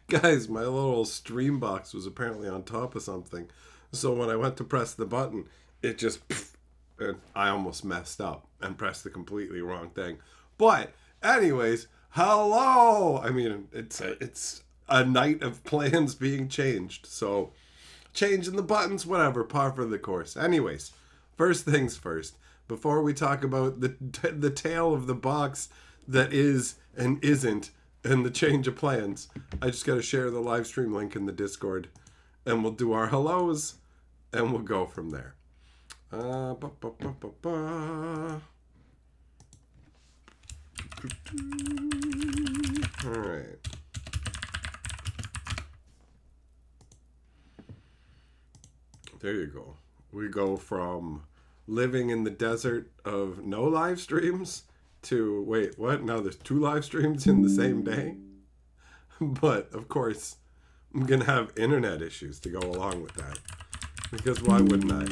Guys, my little stream box was apparently on top of something. So when I went to press the button, it just and I almost messed up and pressed the completely wrong thing. But anyways, hello. I mean, it's a night of plans being changed. So changing the buttons, whatever, par for the course. Anyways, first things first. Before we talk about the tale of the box that is and isn't and the change of plans, I just got to share the live stream link in the Discord, and we'll do our hellos, and we'll go from there. Ba, ba, ba, ba, ba. All right. There you go. We go from living in the desert of no live streams to, wait, what? Now there's 2 live streams in the same day? But, of course, I'm going to have internet issues to go along with that. Because why wouldn't I?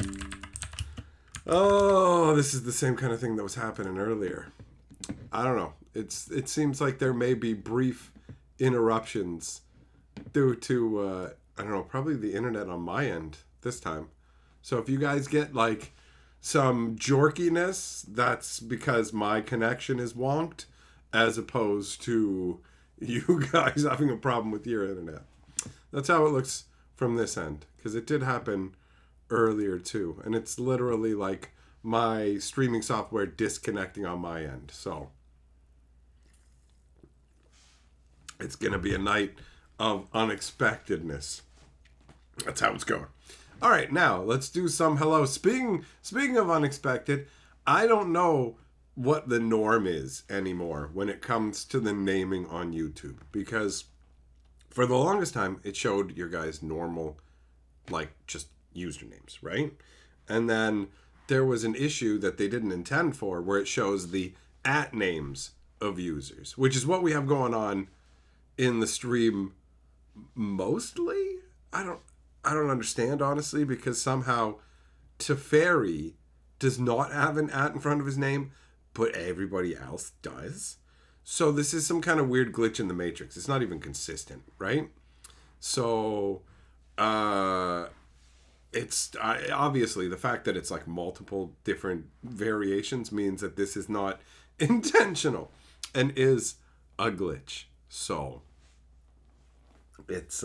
Oh, this is the same kind of thing that was happening earlier. I don't know. It seems like there may be brief interruptions due to, I don't know, probably the internet on my end this time. So if you guys get like some jorkiness, that's because my connection is wonked as opposed to you guys having a problem with your internet. That's how it looks from this end, because it did happen earlier too, and it's literally like my streaming software disconnecting on my end. So it's gonna be a night of unexpectedness. That's how it's going. All right, now let's do some hello. Speaking of unexpected, I don't know what the norm is anymore when it comes to the naming on YouTube, because for the longest time it showed your guys' normal, like, just usernames, right? And then there was an issue that they didn't intend for where it shows the @ names of users, which is what we have going on in the stream mostly. I don't understand, honestly, because somehow Teferi does not have an @ in front of his name, but everybody else does. So this is some kind of weird glitch in the matrix. It's not even consistent, right? So it's obviously the fact that it's like multiple different variations means that this is not intentional and is a glitch. So it's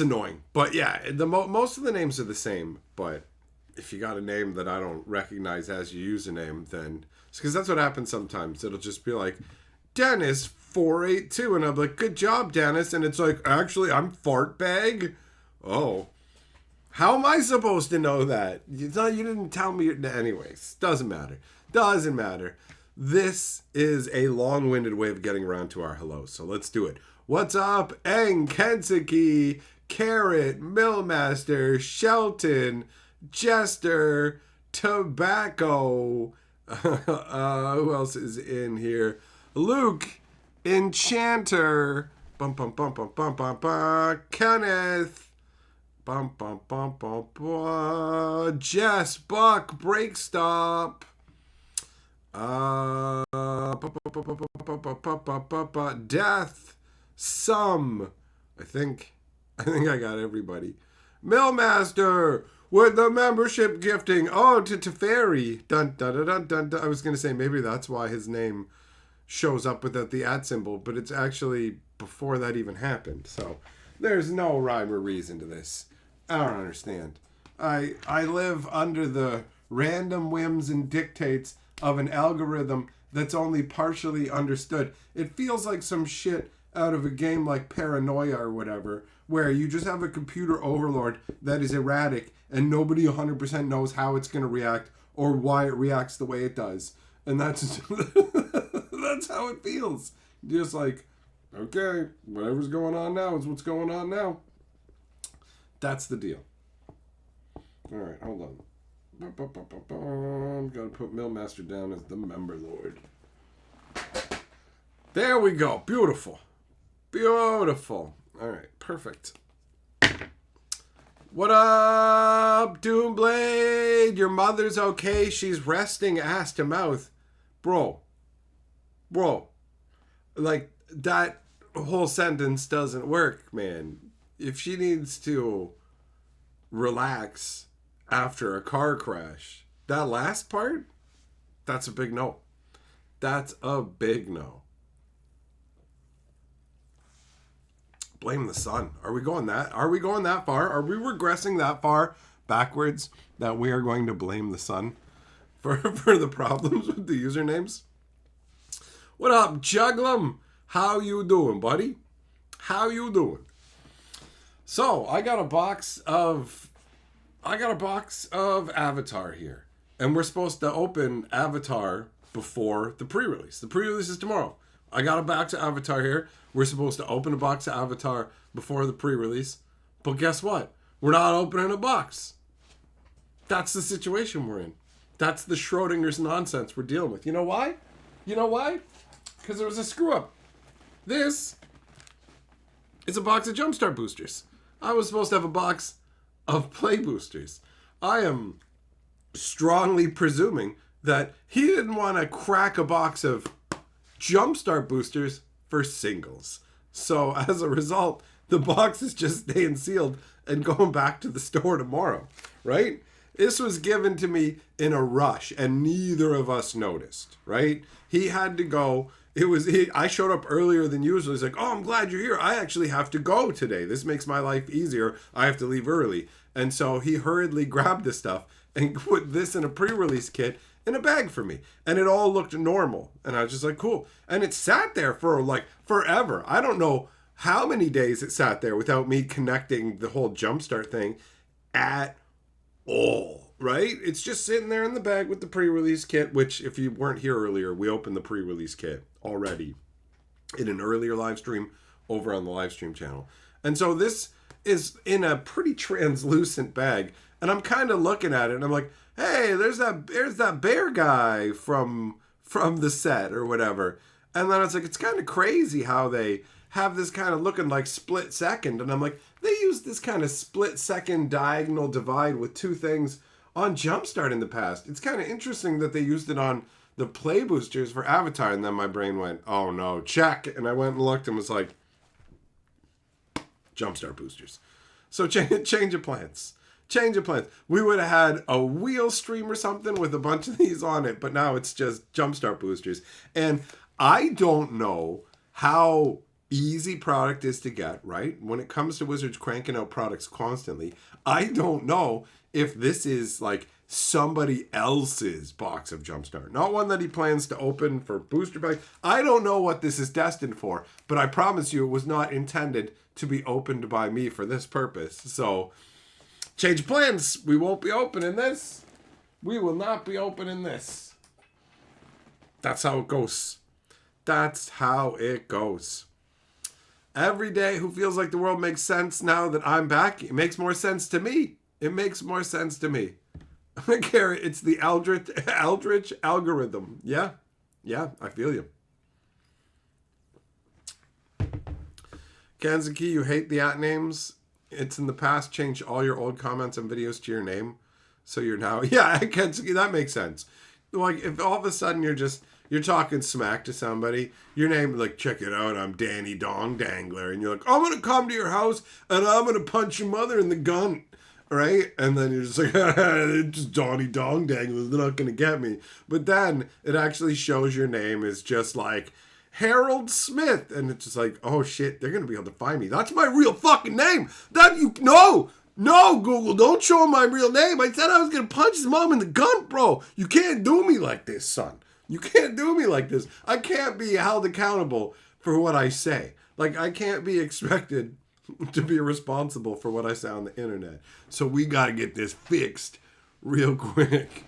annoying. But yeah, most of the names are the same. But if you got a name that I don't recognize as your username, then it's because that's what happens sometimes. It'll just be like Dennis482, and I'm like, good job, Dennis. And it's like, actually, I'm Fartbag. Oh, how am I supposed to know that? You didn't tell me. Anyways, doesn't matter. Doesn't matter. This is a long-winded way of getting around to our hello. So let's do it. What's up, Eng, Kensuke, Carrot, Millmaster, Shelton, Jester, Tobacco. Who else is in here? Luke, Enchanter, bum bum bum bum bum bum bum, Kenneth, bum bum bum bum bum, Jess, Buck, Break Stop. Death, some. I think I got everybody. Millmaster with the membership gifting. Oh, to Teferi. Dun dun dun dun dun. Dun. I was gonna say maybe that's why his name shows up without the @ symbol, but it's actually before that even happened. So there's no rhyme or reason to this. I don't understand. I live under the random whims and dictates of an algorithm that's only partially understood. It feels like some shit out of a game like Paranoia or whatever, where you just have a computer overlord that is erratic and nobody 100% knows how it's going to react or why it reacts the way it does. And that's that's how it feels. Just like, okay, whatever's going on now is what's going on now. That's the deal. All right, hold on. Gotta put Millmaster down as the member lord. There we go. Beautiful. Beautiful. All right, perfect. What up, Doomblade? Your mother's okay. She's resting ass to mouth. Bro. Like, that whole sentence doesn't work, man. If she needs to relax after a car crash, that last part, that's a big no. That's a big no. Blame the sun. Are we going that? Are we going that far? Are we regressing that far backwards that we are going to blame the sun for the problems with the usernames? What up, Juglum? How you doing, buddy? How you doing? So I got a box of Avatar here, and we're supposed to open Avatar before the pre-release. The pre-release is tomorrow. I got a box of Avatar here. We're supposed to open a box of Avatar before the pre-release, but guess what? We're not opening a box. That's the situation we're in. That's the Schrodinger's nonsense we're dealing with. You know why? You know why? Because there was a screw up. This is a box of Jumpstart boosters. I was supposed to have a box of Play boosters. I am strongly presuming that he didn't want to crack a box of Jumpstart boosters for singles. So as a result, the box is just staying sealed and going back to the store tomorrow, right? This was given to me in a rush, and neither of us noticed, right? He had to go. I showed up earlier than usual. He's like, oh, I'm glad you're here. I actually have to go today. This makes my life easier. I have to leave early. And so he hurriedly grabbed this stuff and put this in a pre-release kit in a bag for me. And it all looked normal. And I was just like, cool. And it sat there for like forever. I don't know how many days it sat there without me connecting the whole Jumpstart thing at all, right? It's just sitting there in the bag with the pre-release kit, which if you weren't here earlier, we opened the pre-release kit already in an earlier live stream over on the live stream channel. And so this is in a pretty translucent bag, and I'm kind of looking at it and I'm like, hey, there's that bear guy from the set or whatever. And then it's like, it's kind of crazy how they have this kind of looking like split second. And I'm like, they use this kind of split second diagonal divide with two things on Jumpstart in the past. It's kind of interesting that they used it on the Play boosters for Avatar. And then my brain went, oh no, check. And I went and looked and was like, Jumpstart boosters. So change of plans. Change of plans. We would have had a wheel stream or something with a bunch of these on it, but now it's just Jumpstart boosters. And I don't know how easy product is to get, right? When it comes to Wizards cranking out products constantly, I don't know if this is like somebody else's box of Jumpstart. Not one that he plans to open for booster bags. I don't know what this is destined for, but I promise you it was not intended to be opened by me for this purpose. So, change plans. We won't be opening this. We will not be opening this. That's how it goes. That's how it goes. Every day, who feels like the world makes sense now that I'm back? It makes more sense to me. It makes more sense to me. Garrett, it's the Eldritch algorithm. Yeah, I feel you. Kanzuki, you hate the at names. It's in the past. Change all your old comments and videos to your name. So you're now... Yeah, Kanzuki, that makes sense. Like, if all of a sudden you're talking smack to somebody, your name, like, check it out, I'm Danny Dong Dangler. And you're like, I'm going to come to your house and I'm going to punch your mother in the gun. Right? And then you're just like, it's just Donnie Dong Dangler. They're not going to get me. But then it actually shows your name is just like Harold Smith. And it's just like, oh shit, they're going to be able to find me. That's my real fucking name. No, Google, don't show him my real name. I said I was going to punch his mom in the gun, bro. You can't do me like this, son. You can't do me like this. I can't be held accountable for what I say. Like, I can't be expected to be responsible for what I say on the internet. So we got to get this fixed real quick.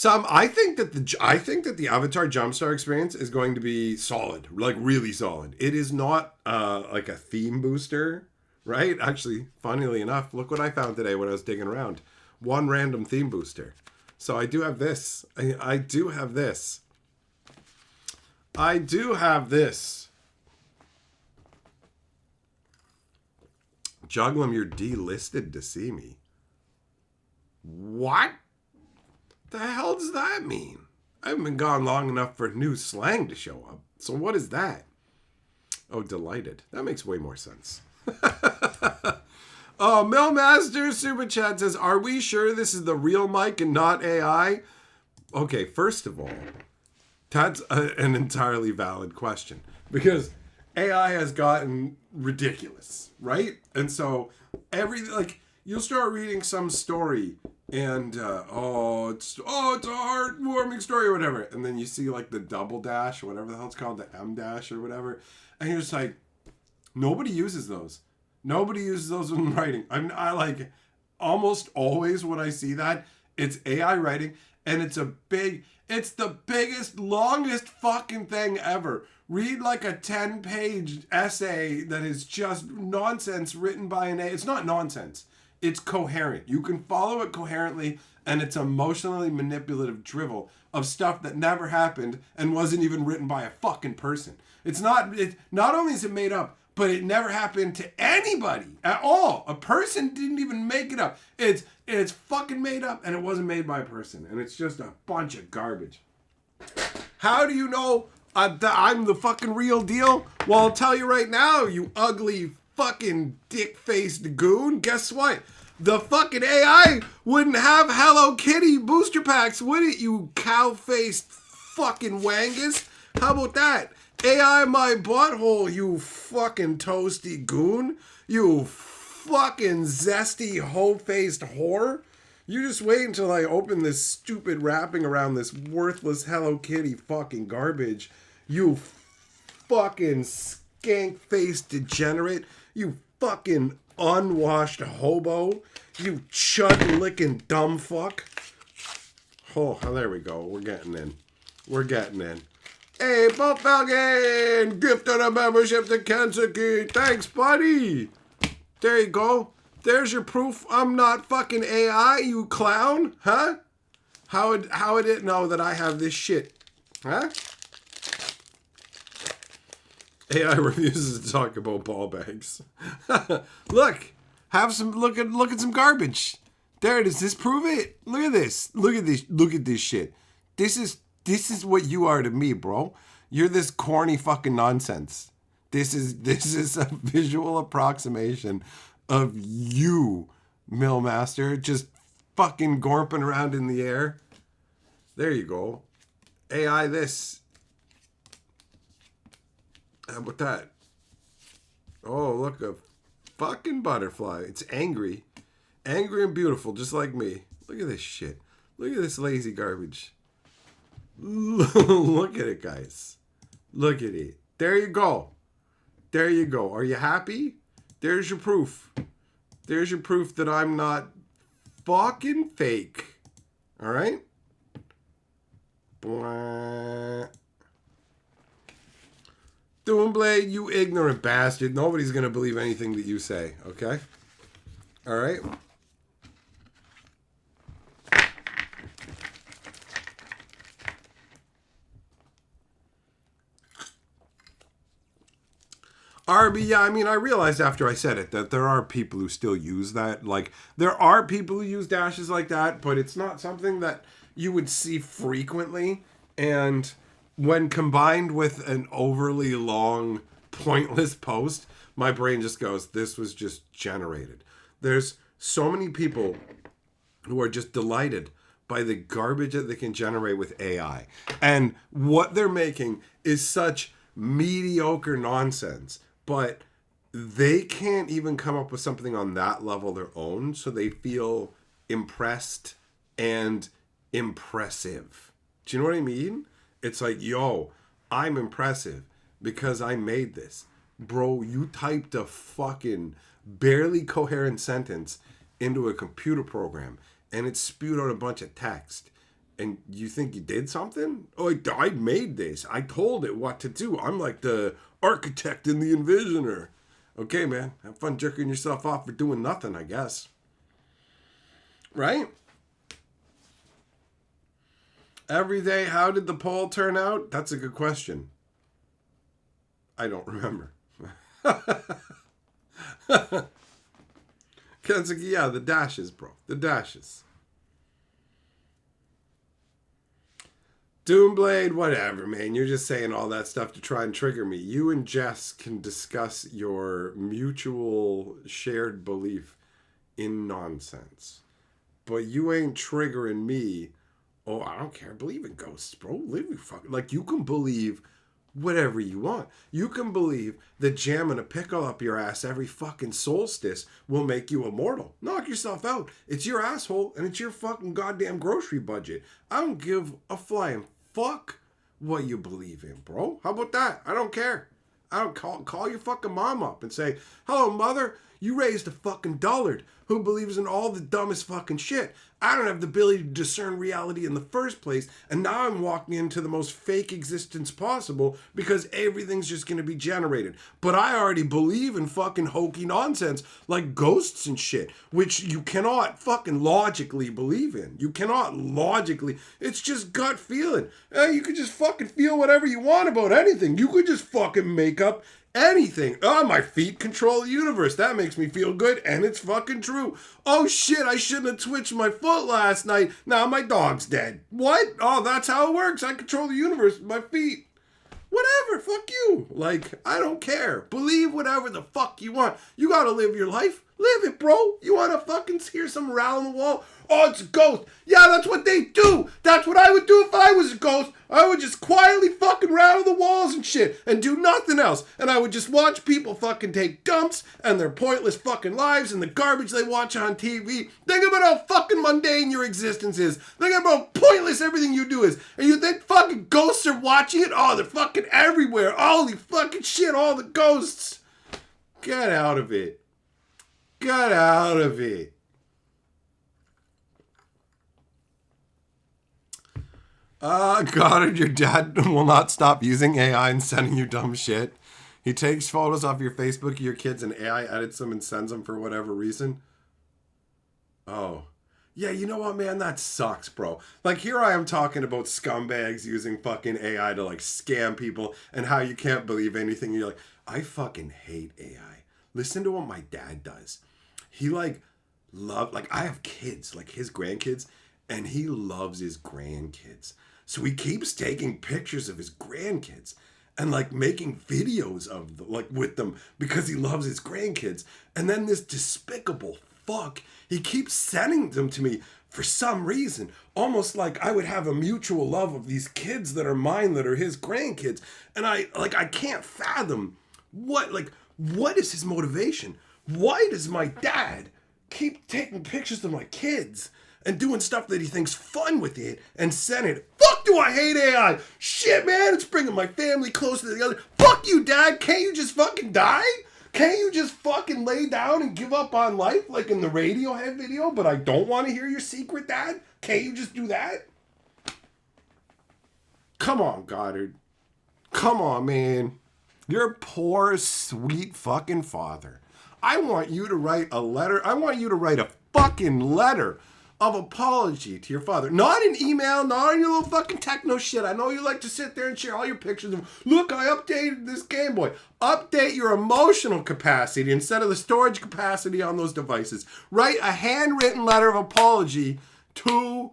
I think that the Avatar Jumpstart experience is going to be solid, like really solid. It is not like a theme booster, right? Actually, funnily enough, look what I found today when I was digging around. One random theme booster. So I do have this. I do have this. I do have this. Juglum, you're delisted to see me. What? The hell does that mean? I haven't been gone long enough for new slang to show up. So what is that? Oh, delighted. That makes way more sense. Oh, Millmaster Super Chat says, are we sure this is the real mic and not AI? Okay, first of all, that's an entirely valid question. Because AI has gotten ridiculous, right? And so you'll start reading some story and it's a heartwarming story or whatever, and then you see like the double dash or whatever the hell it's called, the M dash or whatever, and you're just like, nobody uses those. Nobody uses those when writing. I like almost always when I see that, it's AI writing, and it's the biggest, longest fucking thing ever. Read like a 10-page essay that is just nonsense written by an AI. It's not nonsense. It's coherent. You can follow it coherently, and it's emotionally manipulative drivel of stuff that never happened and wasn't even written by a fucking person. Not only is it made up, but it never happened to anybody at all. A person didn't even make it up. It's fucking made up, and it wasn't made by a person. And it's just a bunch of garbage. How do you know that I'm the fucking real deal? Well, I'll tell you right now, you ugly fucking dick-faced goon. Guess what? The fucking AI wouldn't have Hello Kitty booster packs, would it, you cow-faced fucking wangus? How about that? AI my butthole, you fucking toasty goon. You fucking zesty hoe-faced whore. You just wait until I open this stupid wrapping around this worthless Hello Kitty fucking garbage. You fucking skank-faced degenerate. You fucking unwashed hobo. You chud-licking dumb fuck. Oh, there we go. We're getting in. Hey, Bob Falcon! Gifted a membership to Kentucky. Thanks, buddy. There you go. There's your proof I'm not fucking AI, you clown. Huh? How would it know that I have this shit? Huh? AI refuses to talk about ball bags. Look at some garbage. There it is. Does this prove it? Look at this. Look at this shit. This is what you are to me, bro. You're this corny fucking nonsense. This is a visual approximation of you, Millmaster, just fucking gorping around in the air. There you go. AI this. How about that? Oh, look, a fucking butterfly. It's angry. Angry and beautiful, just like me. Look at this shit. Look at this lazy garbage. Look at it, guys. Look at it. There you go. There you go. Are you happy? There's your proof. There's your proof that I'm not fucking fake. All right? Blah. Doomblade, you ignorant bastard. Nobody's going to believe anything that you say, okay? All right? RB, yeah, I mean, I realized after I said it that there are people who still use that. Like, there are people who use dashes like that, but it's not something that you would see frequently. And when combined with an overly long, pointless post, my brain just goes, this was just generated. There's so many people who are just delighted by the garbage that they can generate with AI. And what they're making is such mediocre nonsense. But they can't even come up with something on that level their own, so they feel impressed and impressive. Do you know what I mean? It's like, yo, I'm impressive because I made this. Bro, you typed a fucking barely coherent sentence into a computer program and it spewed out a bunch of text. And you think you did something? Oh, I made this. I told it what to do. I'm like the architect and the envisioner. Okay, man. Have fun jerking yourself off for doing nothing, I guess. Right? Every day, how did the poll turn out? That's a good question. I don't remember. Kentucky, yeah, the dashes, bro. The dashes. Doomblade, whatever, man. You're just saying all that stuff to try and trigger me. You and Jess can discuss your mutual shared belief in nonsense. But you ain't triggering me. Oh, I don't care. Believe in ghosts, bro. Live your fucking... Like, you can believe whatever you want. You can believe that jamming a pickle up your ass every fucking solstice will make you immortal. Knock yourself out. It's your asshole and it's your fucking goddamn grocery budget. I don't give a flying fuck what you believe in, bro. How about that? I don't care. I don't call your fucking mom up and say, hello, mother. You raised a fucking dullard who believes in all the dumbest fucking shit. I don't have the ability to discern reality in the first place, and now I'm walking into the most fake existence possible because everything's just going to be generated. But I already believe in fucking hokey nonsense like ghosts and shit, which you cannot fucking logically believe in. You cannot logically. It's just gut feeling. You could just fucking feel whatever you want about anything. You could just fucking make up anything. Oh, my feet control the universe. That makes me feel good, and it's fucking true. Oh shit, I shouldn't have twitched my foot last night. Now my dog's dead. What? Oh, that's how it works. I control the universe with my feet. Whatever, fuck you. Like, I don't care. Believe whatever the fuck you want. You gotta live your life. Live it, bro. You wanna fucking hear some rattle on the wall? Oh, it's a ghost. Yeah, that's what they do. That's what I would do if I was a ghost. I would just quietly fucking rattle the walls and shit and do nothing else. And I would just watch people fucking take dumps and their pointless fucking lives and the garbage they watch on TV. Think about how fucking mundane your existence is. Think about how pointless everything you do is. And you think fucking ghosts are watching it? Oh, they're fucking everywhere. Holy fucking shit, all the ghosts. Get out of it. Get out of it. Goddard, your dad will not stop using AI and sending you dumb shit. He takes photos off your Facebook of your kids and AI edits them and sends them for whatever reason. Oh. Yeah, you know what, man? That sucks, bro. Like, here I am talking about scumbags using fucking AI to, like, scam people and how you can't believe anything. You're like, I fucking hate AI. Listen to what my dad does. He, like, I have kids, like his grandkids, and he loves his grandkids. So he keeps taking pictures of his grandkids and like making videos of them, like with them because he loves his grandkids. And then this despicable fuck, he keeps sending them to me for some reason, almost like I would have a mutual love of these kids that are mine, that are his grandkids. And I can't fathom what is his motivation? Why does my dad keep taking pictures of my kids and doing stuff that he thinks fun with it and send it? Fuck, do I hate AI? Shit, man, it's bringing my family closer together. Fuck you, Dad. Can't you just fucking die? Can't you just fucking lay down and give up on life like in the Radiohead video? But I don't want to hear your secret, Dad. Can't you just do that? Come on, Goddard. Come on, man. Your poor, sweet fucking father. I want you to write a letter. I want you to write a fucking letter of apology to your father. Not an email, not on your little fucking techno shit. I know you like to sit there and share all your pictures of, look, I updated this Game Boy. Update your emotional capacity instead of the storage capacity on those devices. Write a handwritten letter of apology to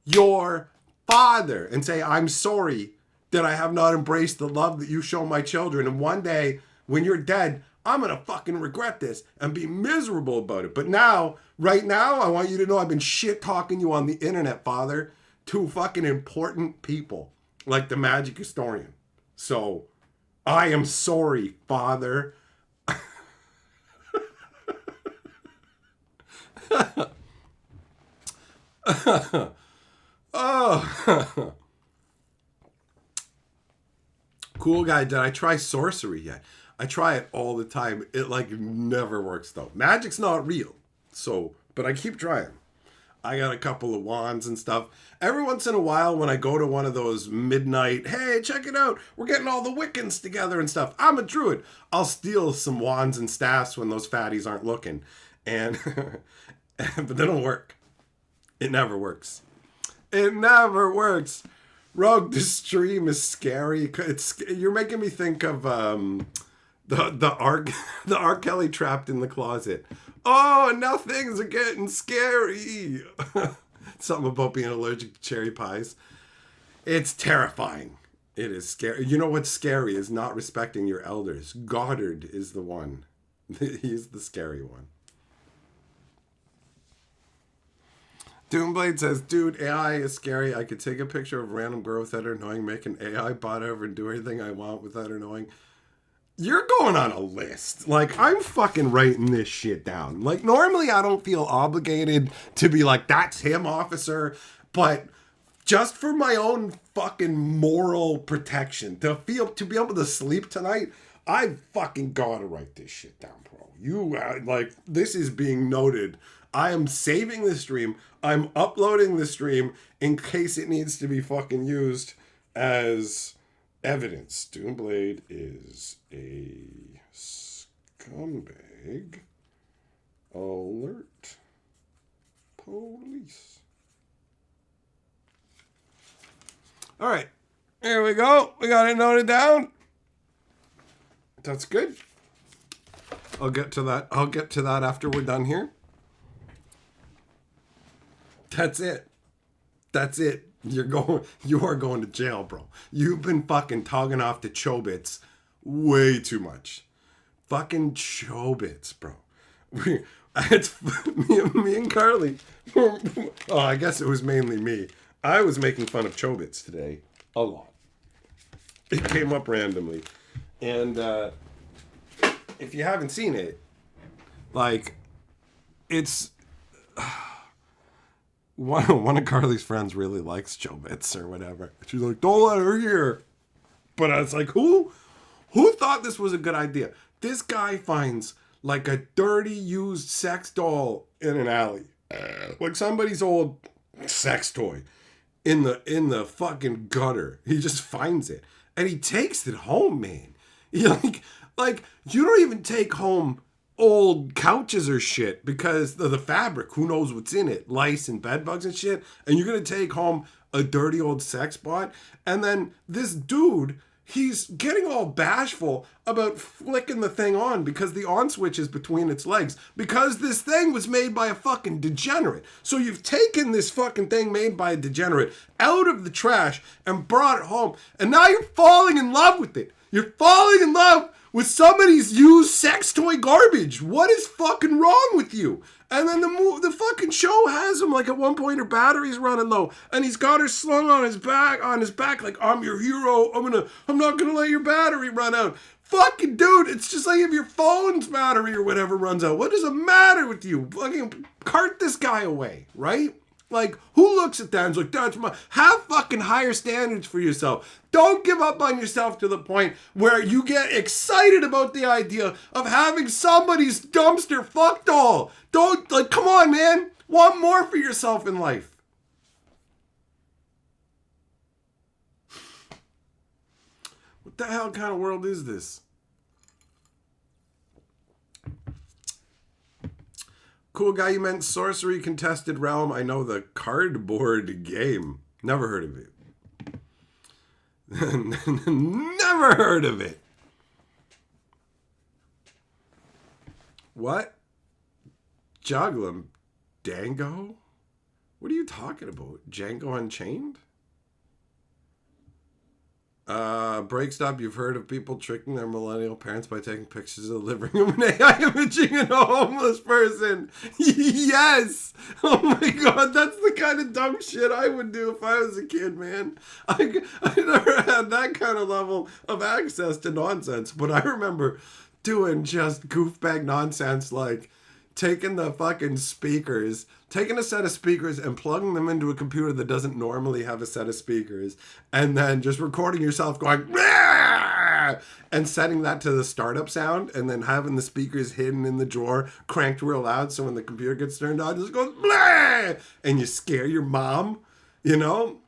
your father and say, I'm sorry that I have not embraced the love that you show my children. And one day, when you're dead, I'm going to fucking regret this and be miserable about it. But now, right now, I want you to know I've been shit talking you on the internet, Father, to fucking important people like the Magic Historian. So, I am sorry, Father. Oh. Cool guy, did I try sorcery yet? I try it all the time. It like never works though. Magic's not real. So, but I keep trying. I got a couple of wands and stuff. Every once in a while when I go to one of those midnight, hey, check it out, we're getting all the Wiccans together and stuff. I'm a druid. I'll steal some wands and staffs when those fatties aren't looking. And, but they don't work. It never works. It never works. Rogue, this stream is scary. You're making me think of the R. Kelly trapped in the closet. Oh, and now things are getting scary. Something about being allergic to cherry pies. It's terrifying. It is scary. You know what's scary is not respecting your elders. Goddard is the one. He's the scary one. Doomblade says, dude, AI is scary. I could take a picture of a random girl without her knowing, make an AI bot over and do anything I want without her knowing. You're going on a list. Like, I'm fucking writing this shit down. Like, normally I don't feel obligated to be like, that's him, officer. But just for my own fucking moral protection, to be able to sleep tonight, I fucking gotta write this shit down, bro. This is being noted. I am saving the stream. I'm uploading the stream in case it needs to be fucking used as evidence. Doomblade is a scumbag. Alert. Police. All right. Here we go. We got it noted down. That's good. I'll get to that after we're done here. That's it. You are going to jail, bro. You've been fucking togging off the Chobits way too much. Fucking Chobits, bro. It's me and Carly. Oh, I guess it was mainly me. I was making fun of Chobits today. A lot. It came up randomly. And if you haven't seen it, like, it's... One of Carly's friends really likes Chobits or whatever. She's like, don't let her hear. But I was like, who thought this was a good idea? This guy finds like a dirty used sex doll in an alley. Like somebody's old sex toy in the fucking gutter. He just finds it. And he takes it home, man. Like you don't even take home old couches or shit because of the fabric. Who knows what's in it? Lice and bed bugs and shit. And you're going to take home a dirty old sex bot. And then this dude, he's getting all bashful about flicking the thing on because the on switch is between its legs. Because this thing was made by a fucking degenerate. So you've taken this fucking thing made by a degenerate out of the trash and brought it home. And now you're falling in love with it. You're falling in love with somebody's used sex toy garbage. What is fucking wrong with you? And then the fucking show has him, like at one point her battery's running low and he's got her slung on his back like, I'm your hero. I'm not gonna let your battery run out. Fucking dude, it's just like if your phone's battery or whatever runs out. What does it matter with you? Fucking cart this guy away, right? Like, who looks at that and is like, that's my... Have fucking higher standards for yourself. Don't give up on yourself to the point where you get excited about the idea of having somebody's dumpster fuck doll. Don't, like, come on, man. Want more for yourself in life. What the hell kind of world is this? Cool guy, you meant Sorcery Contested Realm. I know the cardboard game. Never heard of it. Never heard of it. What? Juglum Dango? What are you talking about? Django Unchained? Breakstop, you've heard of people tricking their millennial parents by taking pictures of the living room and AI imaging in a homeless person. Yes! Oh my god, that's the kind of dumb shit I would do if I was a kid, man. I never had that kind of level of access to nonsense, but I remember doing just goofbag nonsense like taking the fucking speakers, taking a set of speakers and plugging them into a computer that doesn't normally have a set of speakers, and then just recording yourself going, "Rah!" and setting that to the startup sound, and then having the speakers hidden in the drawer, cranked real loud, so when the computer gets turned on, it just goes, "Blah!" and you scare your mom, you know?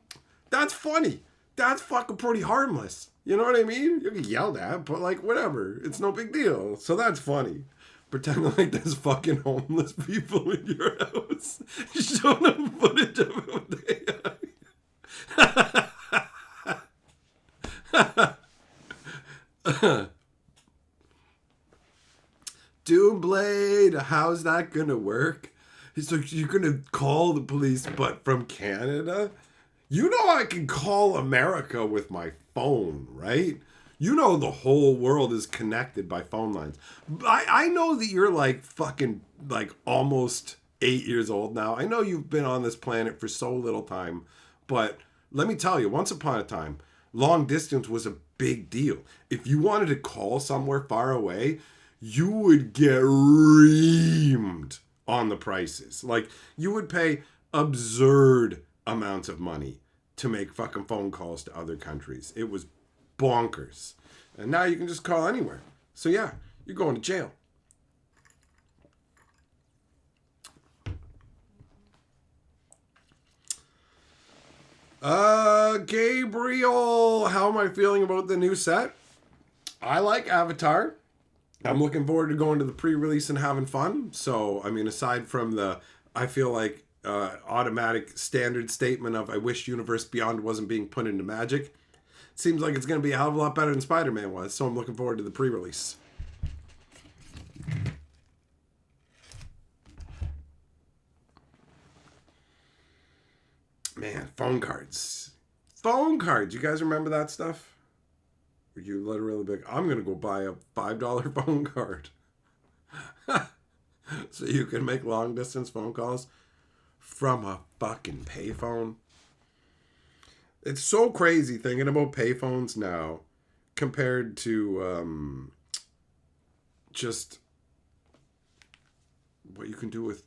That's funny. That's fucking pretty harmless. You know what I mean? You get yelled at, but like, whatever. It's no big deal. So that's funny. Pretending like there's fucking homeless people in your house. Show them footage of it with AI. Doomblade, how's that gonna work? He's like, you're gonna call the police, but from Canada? You know I can call America with my phone, right? You know the whole world is connected by phone lines. I know that you're like fucking like almost 8 years old now. I know you've been on this planet for so little time, but let me tell you, once upon a time, long distance was a big deal. If you wanted to call somewhere far away, you would get reamed on the prices. Like you would pay absurd amounts of money to make fucking phone calls to other countries. It was bonkers. And now you can just call anywhere. So yeah, you're going to jail. Gabriel, how am I feeling about the new set? I like Avatar. I'm looking forward to going to the pre-release and having fun. So, I mean, aside from the, I feel like automatic standard statement of I wish Universe Beyond wasn't being put into Magic, it seems like it's going to be a hell of a lot better than Spider-Man was. So I'm looking forward to the pre-release. Man, phone cards. Phone cards. You guys remember that stuff? You literally be like, I'm going to go buy a $5 phone card. So you can make long distance phone calls from a fucking payphone. It's so crazy thinking about payphones now compared to just what you can do with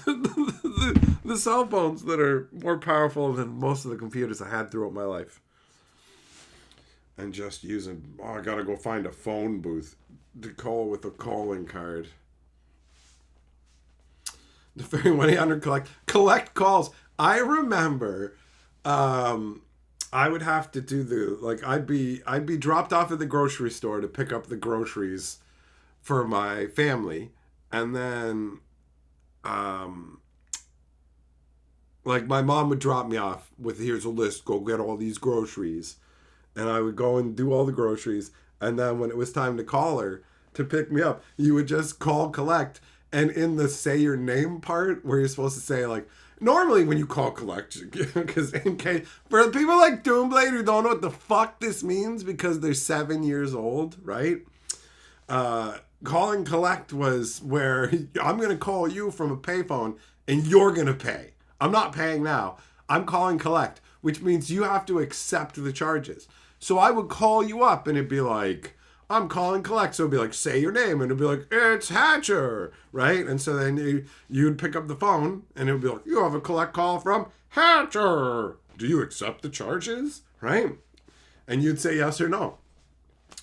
the cell phones that are more powerful than most of the computers I had throughout my life. And just using, I gotta go find a phone booth to call with a calling card. The very 1-800 collect calls. I remember I would have to do I'd be dropped off at the grocery store to pick up the groceries for my family, and then like my mom would drop me off with, here's a list, go get all these groceries. And I would go and do all the groceries. And then when it was time to call her to pick me up, you would just call collect. And in the say your name part where you're supposed to say like, normally when you call collect, because in case, for people like Doomblade who don't know what the fuck this means because they're 7 years old, right? Calling collect was where I'm going to call you from a payphone and you're going to pay. I'm not paying now. I'm calling collect, which means you have to accept the charges. So I would call you up and it'd be like, I'm calling collect. So it'd be like, say your name. And it'd be like, it's Hatcher, right? And so then you'd pick up the phone and it would be like, you have a collect call from Hatcher. Do you accept the charges? Right? And you'd say yes or no,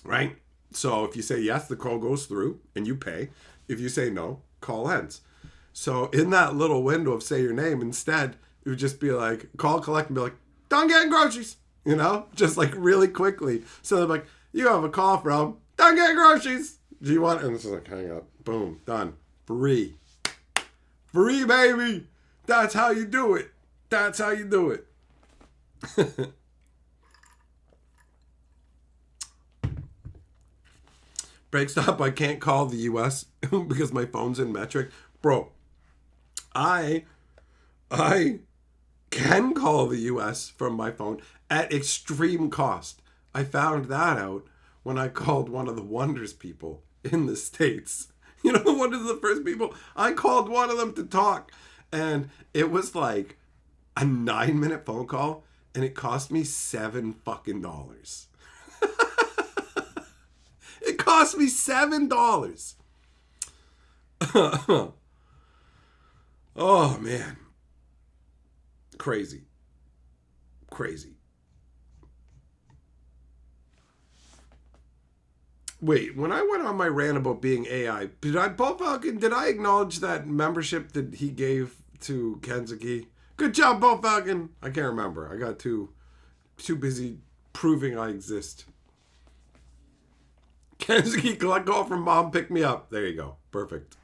right? So if you say yes, the call goes through and you pay. If you say no, call ends. So in that little window of say your name, instead, it would just be like, call collect and be like, done getting groceries. You know, just like really quickly. So they're like, you have a call from done getting groceries. Do you want? And it's just like, hang up. Boom. Done. Free. Free, baby. That's how you do it. That's how you do it. Break stop. I can't call the US because my phone's in metric. Bro, I can call the US from my phone at extreme cost. I found that out when I called one of the Wonders people in the States. You know, the Wonders are the first people. I called one of them to talk, and it was like a 9-minute phone call, and it cost me $7 fucking dollars. It cost me $7. Oh man. Crazy. Wait, when I went on my rant about being AI, Paul Falcon, did I acknowledge that membership that he gave to Kenzuki? Good job, Paul Falcon. I can't remember. I got too busy proving I exist. Kenzuki, collect call from mom, pick me up. There you go. Perfect.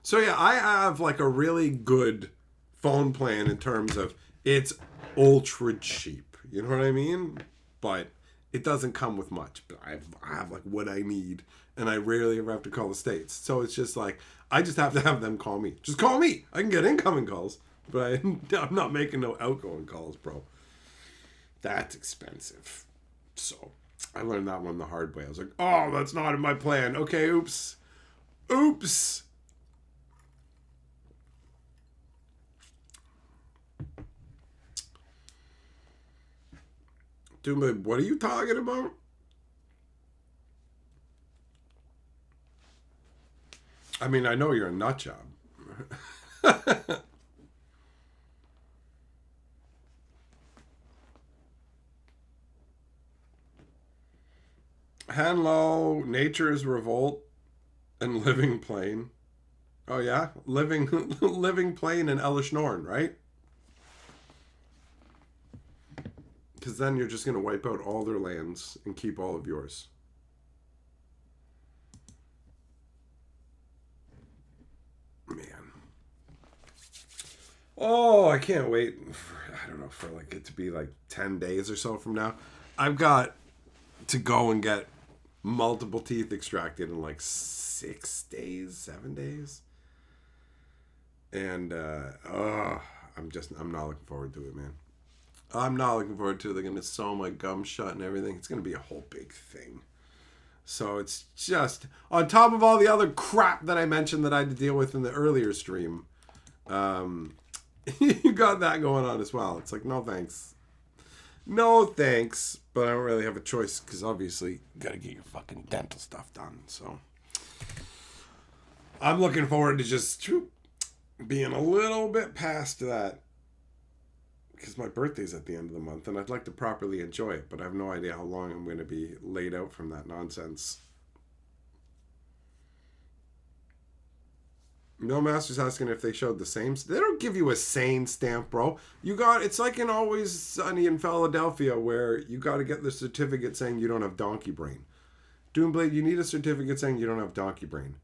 So yeah, I have like a really good phone plan in terms of it's ultra cheap. You know what I mean? But it doesn't come with much. But I have like what I need, and I rarely ever have to call the States. So it's just like I just have to have them call me. Just call me. I can get incoming calls, But I'm not making no outgoing calls, bro. That's expensive. So I learned that one the hard way. I was like, oh, that's not in my plan. Okay, oops. Oops. Dude, what are you talking about? I mean, I know you're a nut job. Hanlo, Nature's Revolt, and Living Plain. Oh yeah, Living Plain and Elishnorn, right? Because then you're just gonna wipe out all their lands and keep all of yours. Man. Oh, I can't wait. I don't know, for like it to be like 10 days or so from now. I've got to go and get multiple teeth extracted in like 6 days, 7 days. And I'm not looking forward to it, man. I'm not looking forward to it. They're gonna sew my gum shut and everything. It's gonna be a whole big thing. So it's just on top of all the other crap that I mentioned that I had to deal with in the earlier stream. You got that going on as well. It's like, no thanks. No thanks. But I don't really have a choice because obviously you gotta get your fucking dental stuff done. So I'm looking forward to just being a little bit past that. Because my birthday's at the end of the month and I'd like to properly enjoy it, but I have no idea how long I'm going to be laid out from that nonsense. No Master's asking if they showed the same. They don't give you a sane stamp, bro. It's like in Always Sunny in Philadelphia where you got to get the certificate saying you don't have donkey brain. Doomblade, you need a certificate saying you don't have donkey brain.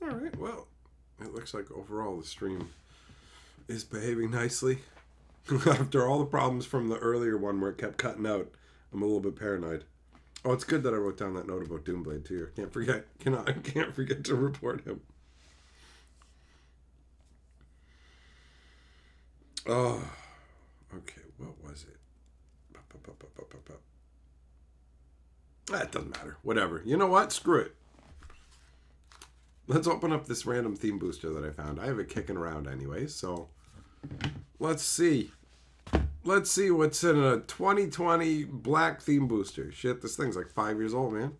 All right, well, it looks like overall the stream is behaving nicely. After all the problems from the earlier one where it kept cutting out, I'm a little bit paranoid. Oh, it's good that I wrote down that note about Doomblade too. I can't forget to report him. Oh, okay. What was it? That doesn't matter. Whatever. You know what? Screw it. Let's open up this random theme booster that I found. I have it kicking around anyway, so let's see. Let's see what's in a 2020 black theme booster. Shit, this thing's like 5 years old, man.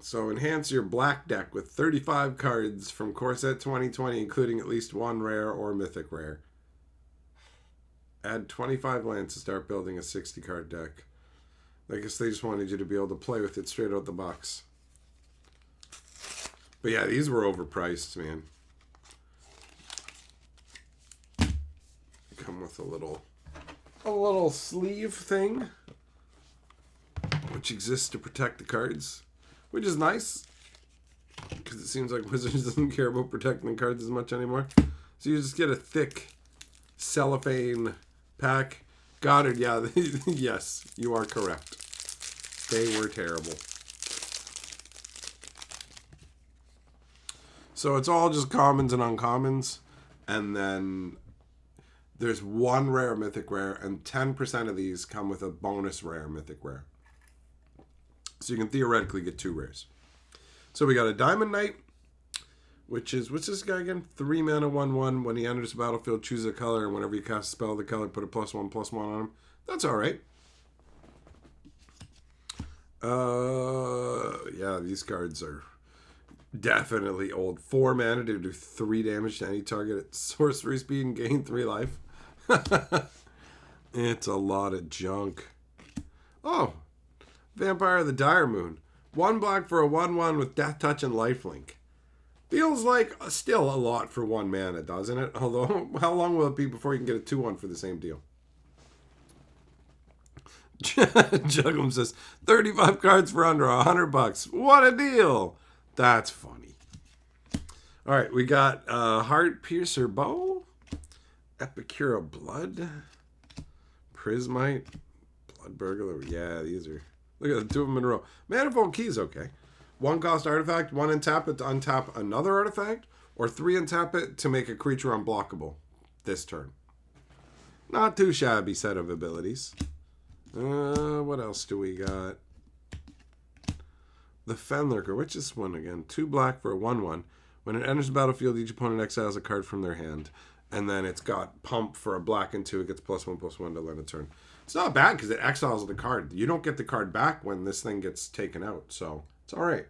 So enhance your black deck with 35 cards from Core Set 2020, including at least one rare or mythic rare. Add 25 lands to start building a 60-card deck. I guess they just wanted you to be able to play with it straight out the box. But yeah, these were overpriced, man. Come with a little sleeve thing, which exists to protect the cards, which is nice because it seems like Wizards doesn't care about protecting the cards as much anymore. So you just get a thick cellophane pack. Goddard, yeah, yes, you are correct. They were terrible. So it's all just commons and uncommons, and then there's one rare mythic rare, and 10% of these come with a bonus rare mythic rare. So you can theoretically get 2 rares. So we got a Diamond Knight, what's this guy again? 3 mana, 1/1. When he enters the battlefield, choose a color, and whenever you cast a spell, the color, put a +1/+1 on him. That's alright. Yeah, these cards are definitely old. 4 mana to do 3 damage to any target at sorcery speed and gain 3 life. It's a lot of junk. Oh, Vampire of the Dire Moon. 1 black for a 1/1 with Death Touch and Lifelink. Feels like still a lot for 1 mana, doesn't it? Although, how long will it be before you can get a 2/1 for the same deal? Juggum says 35 cards for under $100. What a deal! That's funny. All right, we got Heart Piercer Bow, Epicura Blood, Prismite, Blood Burglar. Yeah, these are. Look at the two of them in a row. Manifold Keys, okay. 1 cost artifact, 1 untap it to untap another artifact, or 3 untap it to make a creature unblockable this turn. Not too shabby set of abilities. What else do we got? The Fenlurker. Which is one again? 2 black for a 1/1. When it enters the battlefield, each opponent exiles a card from their hand. And then it's got Pump for a black and 2. It gets +1/+1 to end a turn. It's not bad because it exiles the card. You don't get the card back when this thing gets taken out. So it's alright.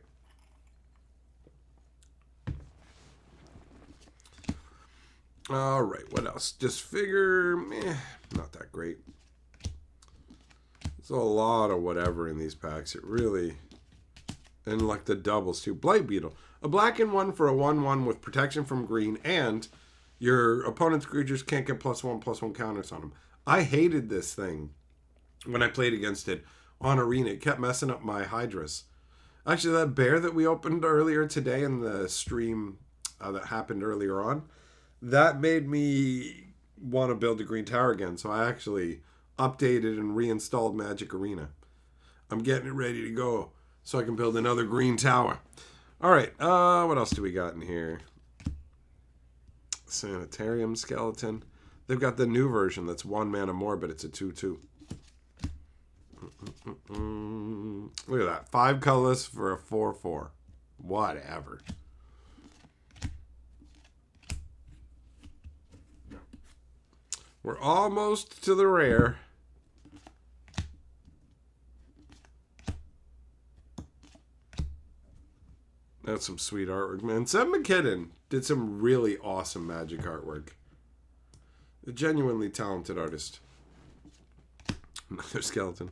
Alright, what else? Just figure, not that great. There's a lot of whatever in these packs. It really, and like the doubles too. Blight Beetle. A black and 1 for a 1/1 with protection from green, and your opponent's creatures can't get +1/+1 counters on them. I hated this thing when I played against it on Arena. It kept messing up my Hydras. Actually, that bear that we opened earlier today in the stream that happened earlier on, that made me want to build a green tower again. So I actually updated and reinstalled Magic Arena. I'm getting it ready to go so I can build another green tower. All right, what else do we got in here? Sanitarium Skeleton. They've got the new version that's 1 mana more, but it's a 2/2. Look at that. 5 colors for a 4/4. Whatever. We're almost to the rare. That's some sweet artwork, man. Seb McKinnon did some really awesome Magic artwork. A genuinely talented artist. Another skeleton.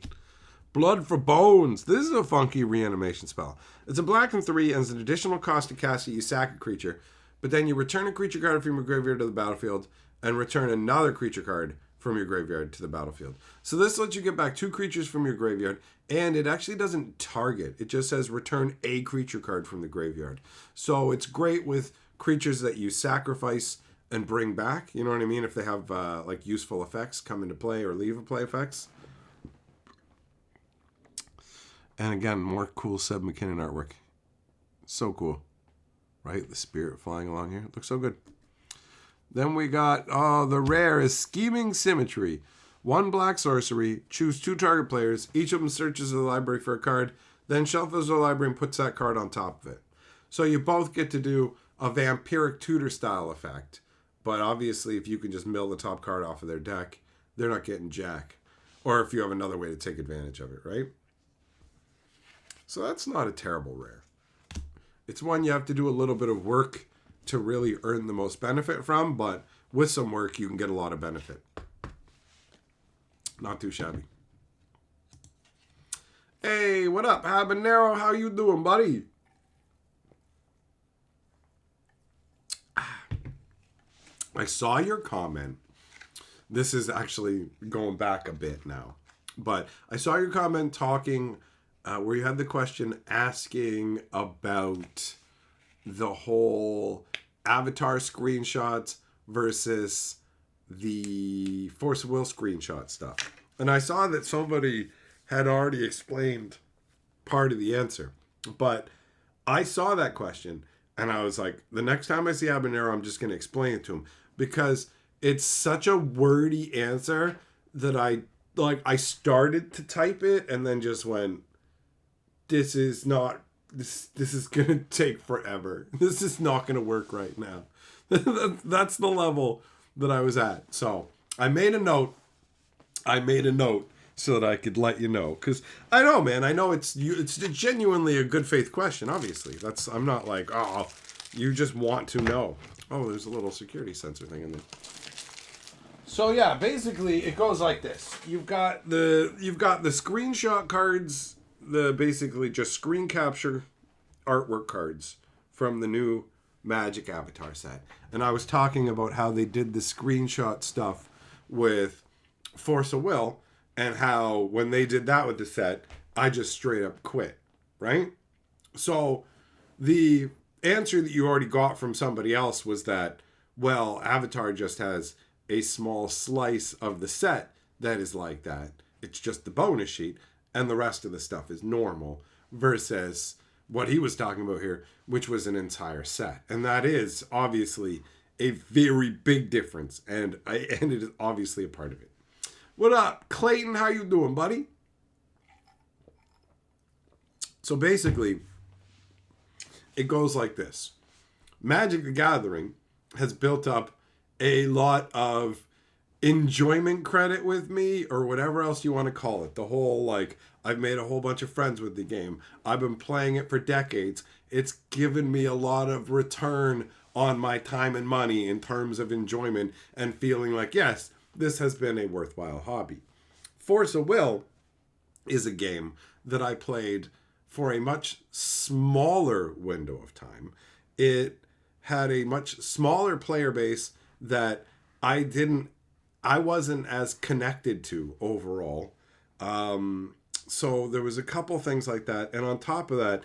Blood for Bones. This is a funky reanimation spell. It's a black and 3, and it's an additional cost to cast it. You sack a creature, but then you return a creature card from your graveyard to the battlefield and return another creature card from your graveyard to the battlefield. So this lets you get back 2 creatures from your graveyard, and it actually doesn't target. It just says return a creature card from the graveyard. So it's great with creatures that you sacrifice and bring back. You know what I mean? If they have like useful effects come into play or leave a play effects. And again, more cool Seb McKinnon artwork. So cool. Right? The spirit flying along here. It looks so good. Then we got, the rare is Scheming Symmetry. 1 black sorcery. Choose 2 target players. Each of them searches the library for a card. Then shuffles the library and puts that card on top of it. So you both get to do a Vampiric Tutor style effect. But obviously, if you can just mill the top card off of their deck, they're not getting jack. Or if you have another way to take advantage of it, right? So that's not a terrible rare. It's one you have to do a little bit of work to really earn the most benefit from, but with some work, you can get a lot of benefit. Not too shabby. Hey, what up, Habanero? How you doing, buddy? I saw your comment. This is actually going back a bit now. But I saw your comment talking where you had the question asking about the whole avatar screenshots versus the Force of Will screenshot stuff. And I saw that somebody had already explained part of the answer. But I saw that question and I was like, the next time I see Habanero, I'm just going to explain it to him. Because it's such a wordy answer that I started to type it and then just went, this is going to take forever. This is not going to work right now. That's the level that I was at. So I made a note so that I could let you know. Because I know, man, I know it's genuinely a good faith question, obviously. I'm not like, oh, you just want to know. Oh, there's a little security sensor thing in there. So yeah, basically it goes like this. You've got the screenshot cards, the basically just screen capture artwork cards from the new Magic Avatar set. And I was talking about how they did the screenshot stuff with Force of Will, and how when they did that with the set, I just straight up quit, right? So the answer that you already got from somebody else was that, well, Avatar just has a small slice of the set that is like that. It's just the bonus sheet, and the rest of the stuff is normal, versus what he was talking about here, which was an entire set. And that is obviously a very big difference, and it is obviously a part of it. What up, Clayton? How you doing, buddy? So basically, it goes like this. Magic the Gathering has built up a lot of enjoyment credit with me, or whatever else you want to call it. The whole, like, I've made a whole bunch of friends with the game. I've been playing it for decades. It's given me a lot of return on my time and money in terms of enjoyment and feeling like, yes, this has been a worthwhile hobby. Force of Will is a game that I played for a much smaller window of time. It had a much smaller player base that I wasn't as connected to overall. So there was a couple things like that. And on top of that,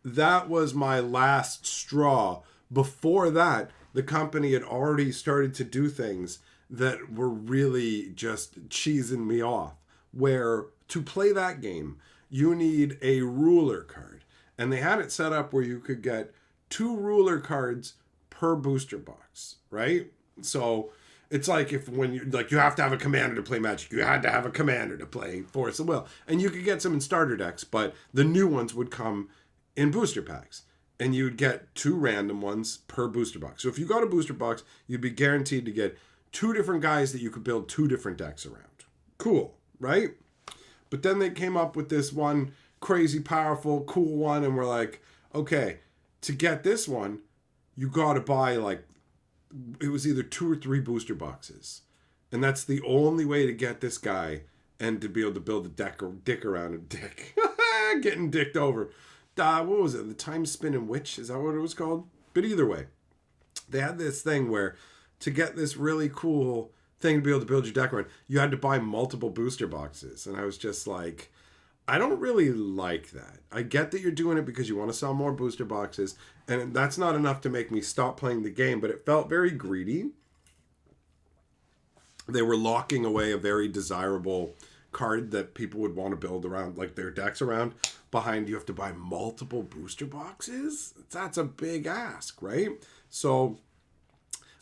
that was my last straw. Before that, the company had already started to do things that were really just cheesing me off. Where to play that game, you need a ruler card. And they had it set up where you could get 2 ruler cards per booster box, right? So it's like when you have to have a commander to play Magic. You had to have a commander to play Force of Will. And you could get some in starter decks, but the new ones would come in booster packs. And you'd get 2 random ones per booster box. So if you got a booster box, you'd be guaranteed to get 2 different guys that you could build 2 different decks around. Cool, right? But then they came up with this one crazy, powerful, cool one, and we're like, okay, to get this one, you got to buy, like, it was either 2 or 3 booster boxes. And that's the only way to get this guy and to be able to build a deck or dick around a dick. Getting dicked over. What was it? The Time Spinning Witch? Is that what it was called? But either way, they had this thing where to get this really cool thing to be able to build your deck around, you had to buy multiple booster boxes. And I was just like, I don't really like that. I get that you're doing it because you want to sell more booster boxes, and that's not enough to make me stop playing the game, but it felt very greedy. They were locking away a very desirable card that people would want to build around, like their decks around, behind you have to buy multiple booster boxes. That's a big ask, right? So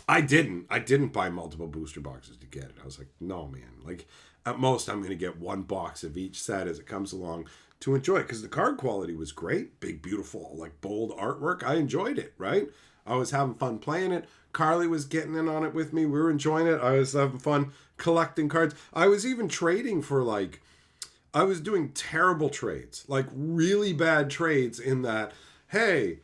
I didn't buy multiple booster boxes to get it. I was like, no, man. Like, at most, I'm going to get 1 box of each set as it comes along to enjoy it. Because the card quality was great. Big, beautiful, like, bold artwork. I enjoyed it, right? I was having fun playing it. Carly was getting in on it with me. We were enjoying it. I was having fun collecting cards. I was even trading for, like, I was doing terrible trades. Like, really bad trades in that, hey,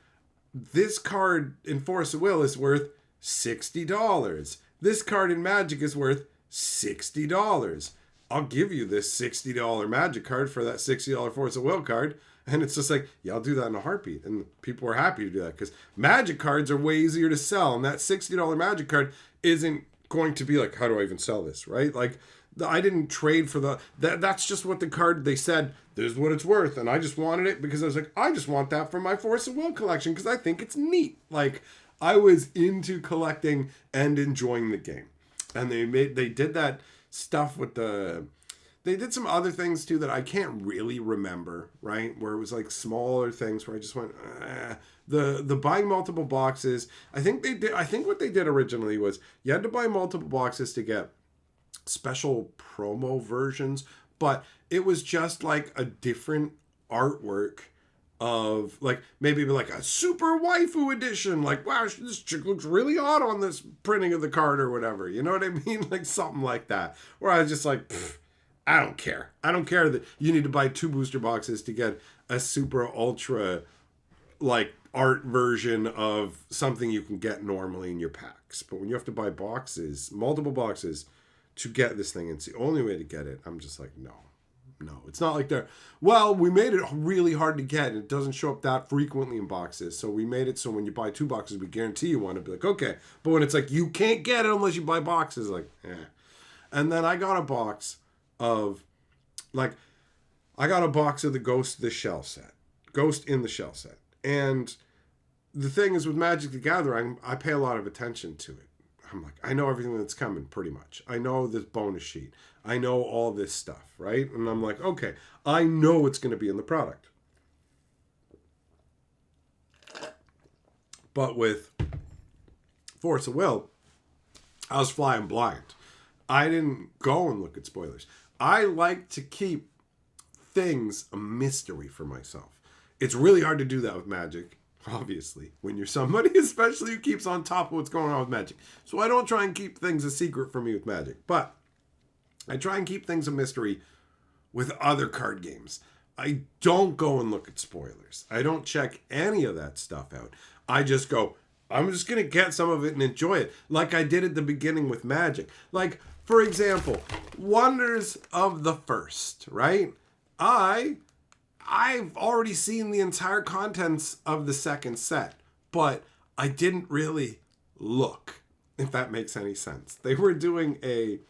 this card in Force of Will is worth $60. This card in Magic is worth $60. I'll give you this $60 Magic card for that $60 Force of Will card. And it's just like, yeah, I'll do that in a heartbeat. And people were happy to do that because Magic cards are way easier to sell. And that $60 Magic card isn't going to be like, how do I even sell this, right? Like, I didn't trade for that's just what the card, they said, this is what it's worth. And I just wanted it because I was like, I just want that for my Force of Will collection because I think it's neat. Like, I was into collecting and enjoying the game. And they did that stuff with they did some other things too that I can't really remember, right? Where it was like smaller things where I just went, the buying multiple boxes. I think what they did originally was you had to buy multiple boxes to get special promo versions, but it was just like a different artwork of, like, maybe like a super waifu edition, like, wow, this chick looks really hot on this printing of the card or whatever, you know what I mean? Like something like that, where I was just like, I don't care that you need to buy 2 booster boxes to get a super ultra like art version of something you can get normally in your packs. But when you have to buy boxes, multiple boxes to get this thing, it's the only way to get it, I'm just like, no. It's not like we made it really hard to get, and it doesn't show up that frequently in boxes, so we made it so when you buy 2 boxes, we guarantee you one. To be like, okay. But when it's like, you can't get it unless you buy boxes, like, eh. And then I got a box of Like, I got a box of the Ghost in the Shell set. And the thing is with Magic the Gathering, I pay a lot of attention to it. I'm like, I know everything that's coming pretty much. I know this bonus sheet. I know all this stuff, right? And I'm like, okay, I know what's going to be in the product. But with Force of Will, I was flying blind. I didn't go and look at spoilers. I like to keep things a mystery for myself. It's really hard to do that with Magic, obviously, when you're somebody, especially who keeps on top of what's going on with Magic. So I don't try and keep things a secret from me with Magic, but I try and keep things a mystery with other card games. I don't go and look at spoilers. I don't check any of that stuff out. I just go, I'm just going to get some of it and enjoy it, like I did at the beginning with Magic. Like, for example, Wonders of the First, right? I've already seen the entire contents of the second set, but I didn't really look, if that makes any sense. They were doing a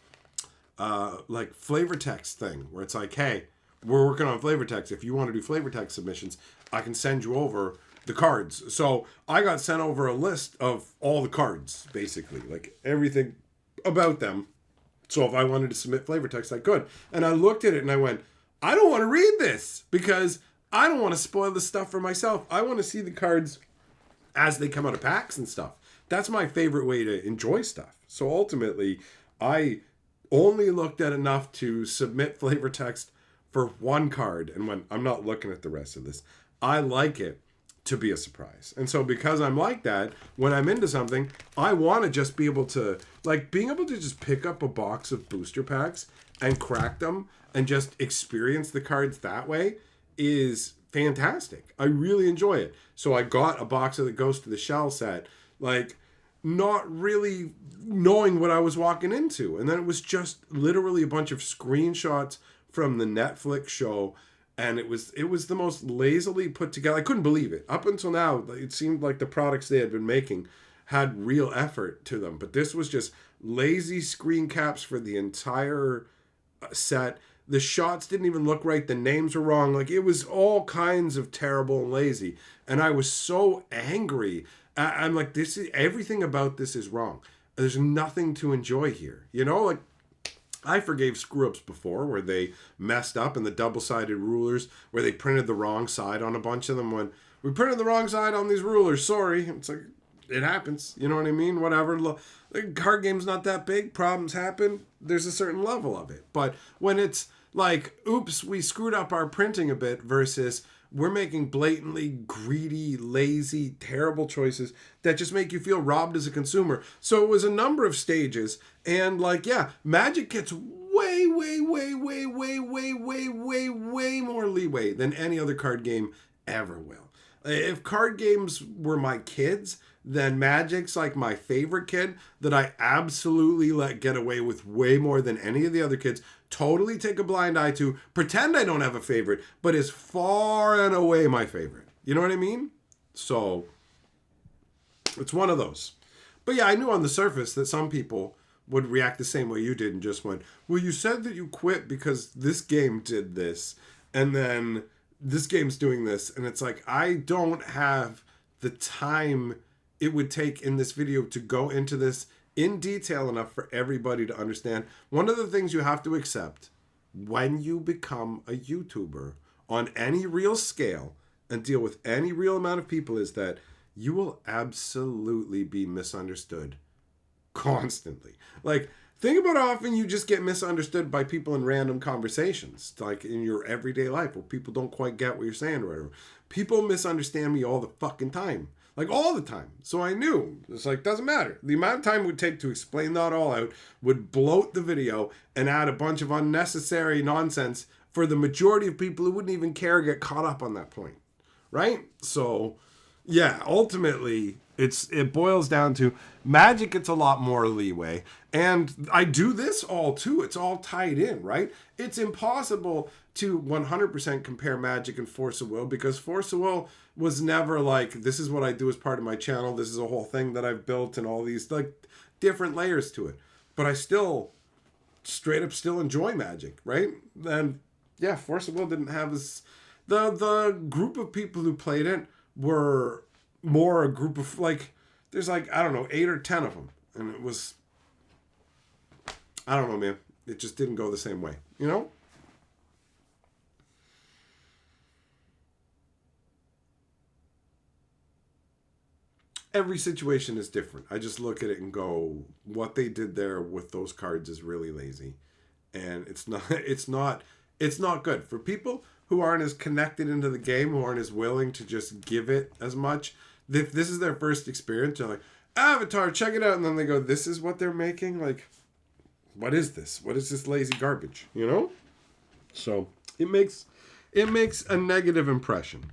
like flavor text thing where it's like, hey, we're working on flavor text. If you want to do flavor text submissions, I can send you over the cards. So I got sent over a list of all the cards, basically, like everything about them. So if I wanted to submit flavor text, I could. And I looked at it and I went, I don't want to read this because I don't want to spoil the stuff for myself. I want to see the cards as they come out of packs and stuff. That's my favorite way to enjoy stuff. So ultimately, I only looked at enough to submit flavor text for one card and went, I'm not looking at the rest of this. I like it to be a surprise. And so because I'm like that, when I'm into something, I want to just be able to, like, being able to just pick up a box of booster packs and crack them and just experience the cards that way is fantastic. I really enjoy it. So I got a box of the Ghost of the Shell set, like, not really knowing what I was walking into. And then it was just literally a bunch of screenshots from the Netflix show, and it was the most lazily put together. I couldn't believe it. Up until now, it seemed like the products they had been making had real effort to them. But this was just lazy screen caps for the entire set. The shots didn't even look right. The names were wrong. Like, it was all kinds of terrible and lazy. And I was so angry. I'm like, this is, everything about this is wrong. There's nothing to enjoy here. You know, like, I forgave screw-ups before where they messed up in the double-sided rulers, where they printed the wrong side on a bunch of them when we printed the wrong side on these rulers. Sorry. It's like, it happens. You know what I mean? Whatever. The card game's not that big. Problems happen. There's a certain level of it. But when it's like, oops, we screwed up our printing a bit versus we're making blatantly greedy, lazy, terrible choices that just make you feel robbed as a consumer. So it was a number of stages. And like, yeah, Magic gets way more leeway than any other card game ever will. If card games were my kids, then Magic's like my favorite kid that I absolutely let get away with way more than any of the other kids. Totally take a blind eye to, pretend I don't have a favorite, but is far and away my favorite. You know what I mean? So it's one of those. But yeah, I knew on the surface that some people would react the same way you did and just went, well, you said that you quit because this game did this, and then this game's doing this. And it's like, I don't have the time it would take in this video to go into this in detail enough for everybody to understand. One of the things you have to accept when you become a YouTuber on any real scale and deal with any real amount of people is that you will absolutely be misunderstood constantly. Like, think about how often you just get misunderstood by people in random conversations, like in your everyday life where people don't quite get what you're saying or whatever. People misunderstand me all the fucking time. Like, all the time. So I knew. It's like, doesn't matter. The amount of time it would take to explain that all out would bloat the video and add a bunch of unnecessary nonsense for the majority of people who wouldn't even care get caught up on that point. Right? So, yeah, ultimately, it boils down to Magic gets a lot more leeway. And I do this all too. It's all tied in, right? It's impossible to 100% compare Magic and Force of Will because Force of Will was never like, this is what I do as part of my channel. This is a whole thing that I've built and all these like different layers to it. But I still straight up still enjoy Magic, right? And yeah, Force of Will didn't have as the group of people who played it were more a group of like there's like I don't know 8 or 10 of them, and it was I don't know, man. It just didn't go the same way, you know. Every situation is different. I just look at it and go, what they did there with those cards is really lazy, and it's not good for people who aren't as connected into the game, who aren't as willing to just give it as much. If this is their first experience, they're like, Avatar, check it out, and then they go, this is what they're making. Like, what is this? What is this lazy garbage? You know? So it makes a negative impression.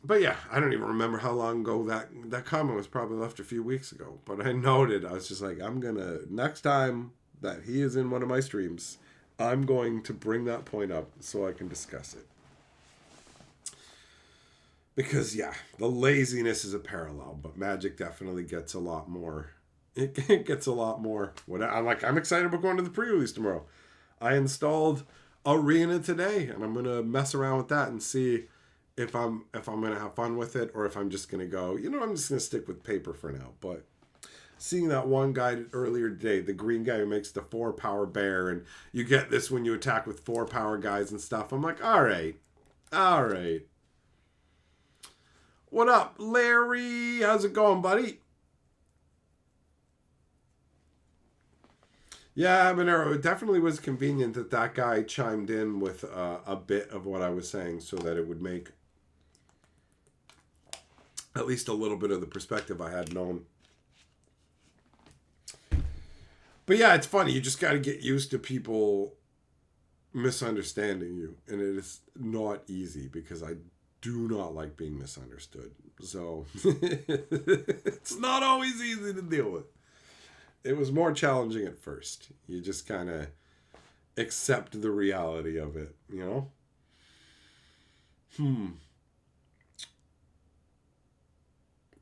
But yeah, I don't even remember how long ago that comment was probably left a few weeks ago. But I noted, I was just like, next time that he is in one of my streams, I'm going to bring that point up so I can discuss it. Because yeah, the laziness is a parallel, but Magic definitely gets a lot more. It gets a lot more. I'm excited about going to the pre-release tomorrow. I installed Arena today, and I'm gonna mess around with that and see if I'm gonna have fun with it, or if I'm just gonna go, I'm just gonna stick with paper for now. But seeing that one guy earlier today, the green guy who makes the 4 power bear, and you get this when you attack with 4 power guys and stuff, I'm like, all right. What up, Larry? How's it going, buddy? Yeah, Monero, it definitely was convenient that guy chimed in with a bit of what I was saying so that it would make at least a little bit of the perspective I had known. But yeah, it's funny. You just got to get used to people misunderstanding you. And it is not easy because I do not like being misunderstood. So it's not always easy to deal with. It was more challenging at first. You just kind of accept the reality of it,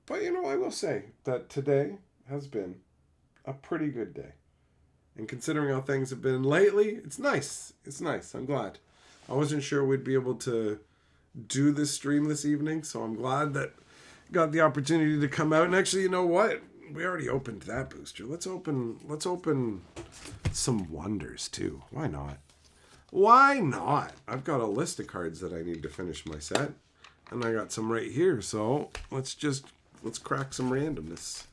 But I will say that today has been a pretty good day. And considering how things have been lately, it's nice. It's nice. I'm glad. I wasn't sure we'd be able to do this stream this evening, so I'm glad that I got the opportunity to come out. And actually, you know what? We already opened that booster. Let's open some wonders too. Why not? Why not? I've got a list of cards that I need to finish my set. And I got some right here, so let's crack some randomness.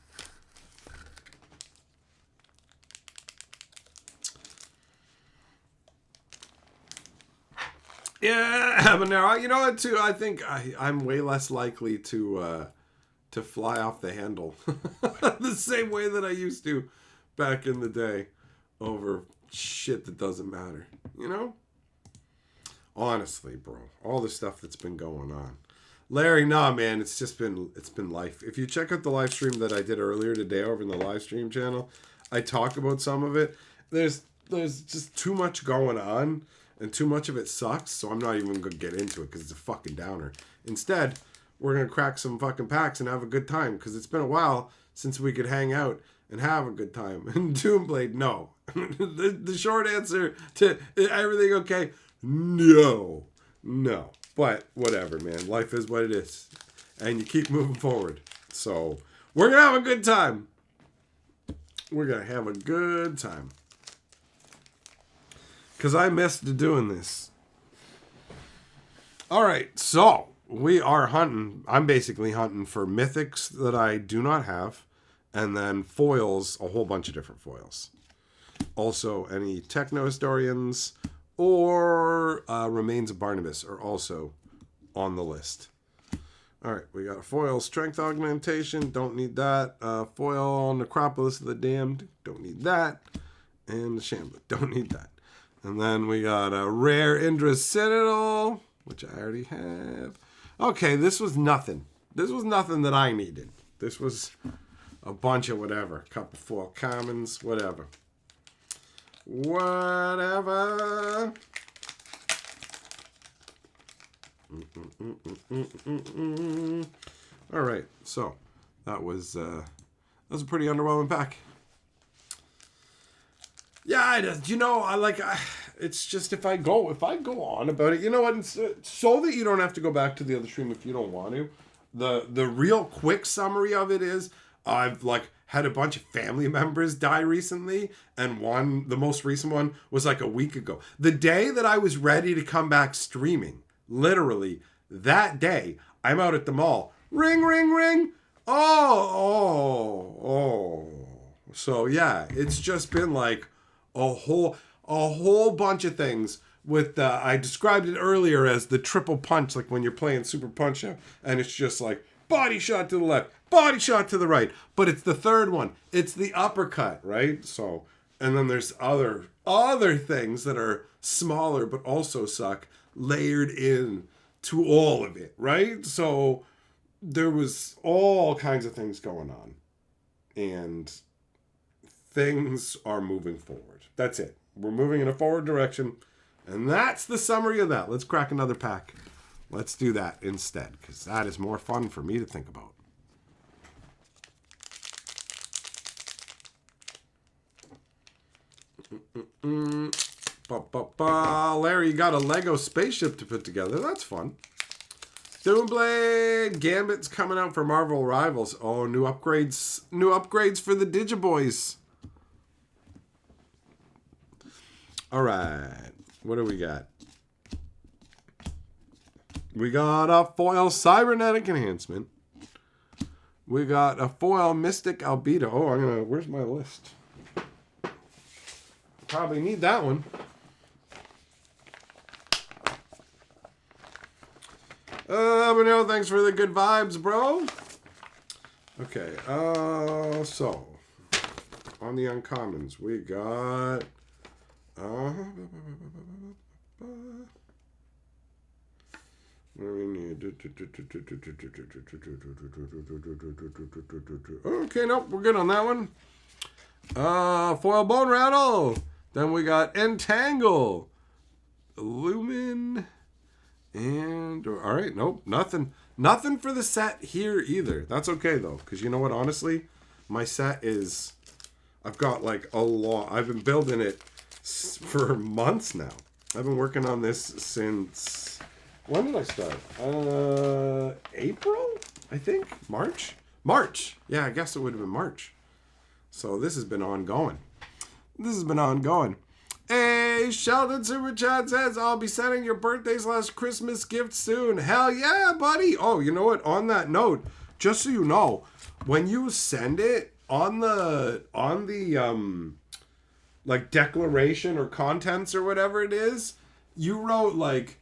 Yeah, but now you know what too. I think I'm way less likely to fly off the handle the same way that I used to back in the day over shit that doesn't matter. Honestly, bro, all the stuff that's been going on. Larry, nah, man, it's been life. If you check out the live stream that I did earlier today over in the live stream channel, I talked about some of it. There's just too much going on, and too much of it sucks, so I'm not even going to get into it because it's a fucking downer. Instead, we're going to crack some fucking packs and have a good time because it's been a while since we could hang out and have a good time. And Doomblade, no. the short answer to everything okay? No. But whatever, man. Life is what it is. And you keep moving forward. So we're going to have a good time. We're going to have a good time. Because I missed doing this. All right, so we are hunting. I'm basically hunting for mythics that I do not have. And then foils, a whole bunch of different foils. Also, any techno-historians or Remains of Barnabas are also on the list. All right, we got a foil strength augmentation. Don't need that. Foil Necropolis of the Damned. Don't need that. And the Shambler. Don't need that. And then we got a rare Indra Citadel, which I already have. Okay, this was nothing. This was nothing that I needed. This was a bunch of whatever. A couple foil commons, whatever. Whatever. All right, so that was a pretty underwhelming pack. Yeah, it is. It's just if I go on about it, you know what? So that you don't have to go back to the other stream if you don't want to. The real quick summary of it is I've like had a bunch of family members die recently, and the most recent one was like a week ago. The day that I was ready to come back streaming, literally that day, I'm out at the mall. Ring, ring, ring. Oh. So yeah, it's just been like a whole bunch of things with I described it earlier as the triple punch, like when you're playing Super Punch Out, and it's just like body shot to the left, body shot to the right, but it's the third one, it's the uppercut, right? So, and then there's other things that are smaller but also suck layered in to all of it, right? So there was all kinds of things going on, and things are moving forward. That's it. We're moving in a forward direction. And that's the summary of that. Let's crack another pack. Let's do that instead, because that is more fun for me to think about. Larry, you got a Lego spaceship to put together. That's fun. Doomblade Gambit's coming out for Marvel Rivals. Oh, new upgrades for the Digiboys. All right, what do we got? We got a foil cybernetic enhancement. We got a foil mystic albedo. Oh, where's my list? Probably need that one. But no, thanks for the good vibes, bro. Okay, so on the uncommons, we got okay, nope, we're good on that one. Foil bone rattle. Then we got entangle, lumen, and all right, nope, nothing for the set here either. That's okay though, because you know what? Honestly, my set is, I've got like a lot. I've been building it for months now. I've been working on this since, when did I start? April, I think. March. Yeah, I guess it would have been March. So this has been ongoing. Hey, Sheldon Super Chat says, I'll be sending your birthday/Christmas gift soon. Hell yeah, buddy. Oh, you know what? On that note, just so you know, when you send it on the like declaration or contents or whatever it is, you wrote like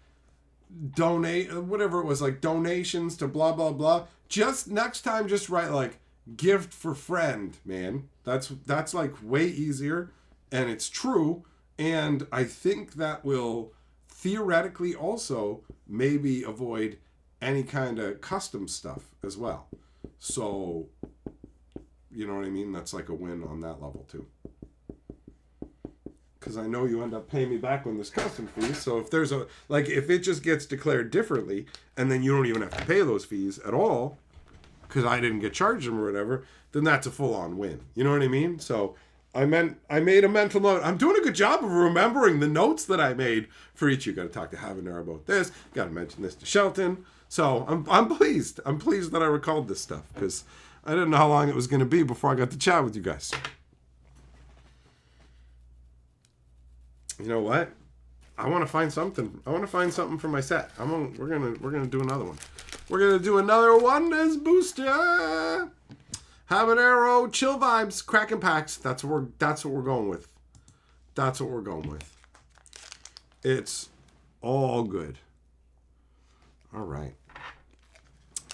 donate, whatever it was, like donations to blah blah blah. Just next time, just write like gift for friend, man. That's like way easier, and it's true. And I think that will theoretically also maybe avoid any kind of custom stuff as well. So, you know what I mean? That's like a win on that level too. Because I know you end up paying me back when there's custom fees. So if there's if it just gets declared differently and then you don't even have to pay those fees at all because I didn't get charged them or whatever, then that's a full-on win. You know what I mean? So I made a mental note. I'm doing a good job of remembering the notes that I made for each. You got to talk to Havener about this. Got to mention this to Shelton. So I'm pleased. I'm pleased that I recalled this stuff because I didn't know how long it was going to be before I got to chat with you guys. You know what? I want to find something. For my set. We're gonna do another one. We're gonna do another one as booster. Habanero, chill vibes, cracking packs. That's what we're going with. It's all good. All right.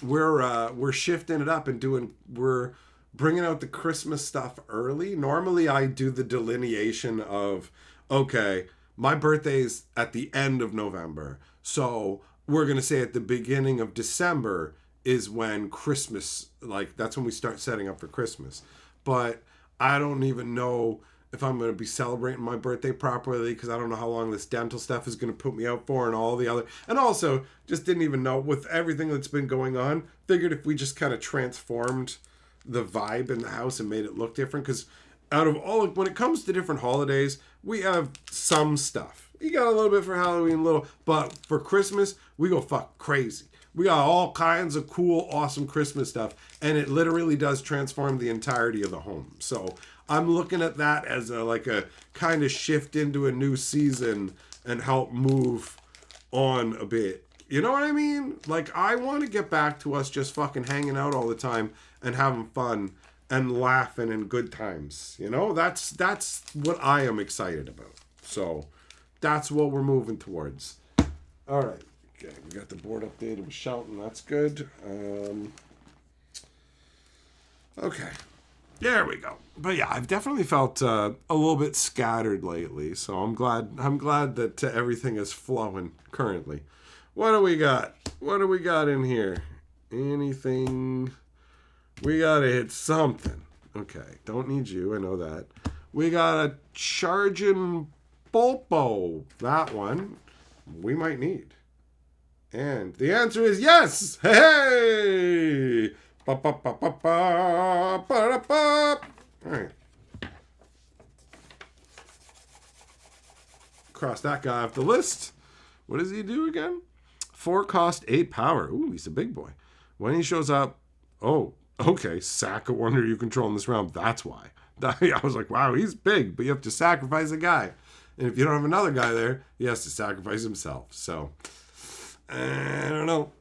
We're shifting it up and we're bringing out the Christmas stuff early. Normally I do the delineation of, okay, my birthday's at the end of November. So we're going to say at the beginning of December is when Christmas, like that's when we start setting up for Christmas. But I don't even know if I'm going to be celebrating my birthday properly because I don't know how long this dental stuff is going to put me out for and all the other. And also just didn't even know with everything that's been going on, figured if we just kind of transformed the vibe in the house and made it look different, because out of all, when it comes to different holidays, we have some stuff. You got a little bit for Halloween, but for Christmas, we go fuck crazy. We got all kinds of cool, awesome Christmas stuff, and it literally does transform the entirety of the home. So I'm looking at that as a kind of shift into a new season and help move on a bit. You know what I mean? Like, I want to get back to us just fucking hanging out all the time and having fun and laughing and good times. You know, that's what I am excited about. So that's what we're moving towards. All right. Okay, we got the board updated with Shelton. That's good. Okay. There we go. But yeah, I've definitely felt a little bit scattered lately. So I'm glad that everything is flowing currently. What do we got? What do we got in here? Anything? We gotta hit something. Okay, don't need you. I know that. We got a charging Bulbo. That one we might need. And the answer is yes. Hey! Ba, ba, ba, ba, ba, ba, ba, ba. All right. Cross that guy off the list. What does he do again? 4 cost, 8 power. Ooh, he's a big boy. When he shows up, oh, okay, sack a wonder you control in this round. That's why. I was like, wow, he's big, but you have to sacrifice a guy. And if you don't have another guy there, he has to sacrifice himself. So, I don't know.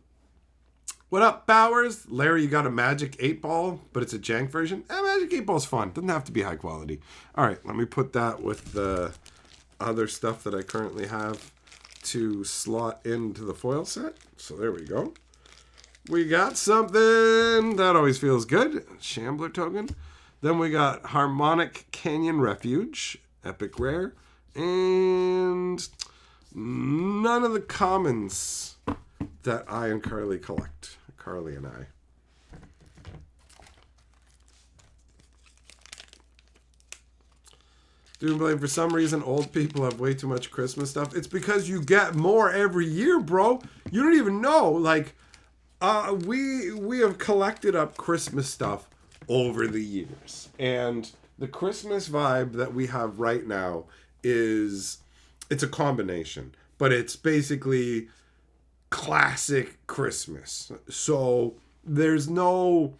What up, Bowers? Larry, you got a Magic 8-Ball, but it's a jank version? Magic 8-Ball's fun. Doesn't have to be high quality. All right, let me put that with the other stuff that I currently have to slot into the foil set. So there we go. We got something. That always feels good. Shambler token. Then we got Harmonic Canyon Refuge. Epic Rare. And none of the commons that I and Carly collect. Carly and I. Doomblade, for some reason, old people have way too much Christmas stuff. It's because you get more every year, bro. You don't even know. Like, we have collected up Christmas stuff over the years. And the Christmas vibe that we have right now it's a combination. But it's basically classic Christmas. So there's no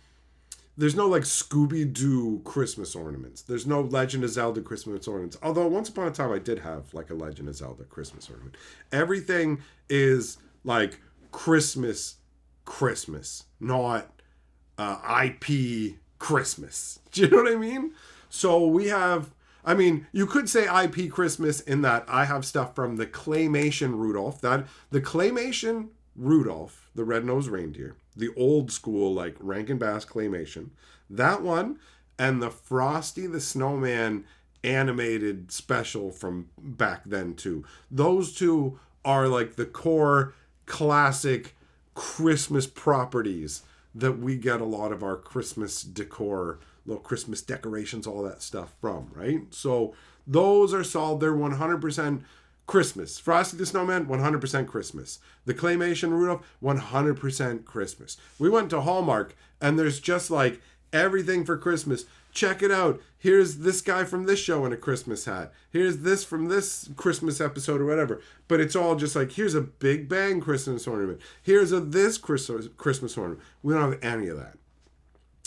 like Scooby-Doo Christmas ornaments. There's no Legend of Zelda Christmas ornaments. Although once upon a time I did have like a Legend of Zelda Christmas ornament. Everything is like Christmas, not IP Christmas. Do you know what I mean? So we have, I mean, you could say IP Christmas in that I have stuff from the Claymation Rudolph. The Claymation Rudolph, the red-nosed reindeer, the old school, like, Rankin Bass Claymation, that one, and the Frosty the Snowman animated special from back then, too. Those two are, like, the core classic Christmas properties that we get a lot of our Christmas decor, little Christmas decorations, all that stuff from, right? So those are solid. They're 100% Christmas. Frosty the Snowman, 100% Christmas. The Claymation Rudolph, 100% Christmas. We went to Hallmark, and there's just like everything for Christmas. Check it out. Here's this guy from this show in a Christmas hat. Here's this from this Christmas episode or whatever. But it's all just like, here's a Big Bang Christmas ornament. Here's this Christmas ornament. We don't have any of that.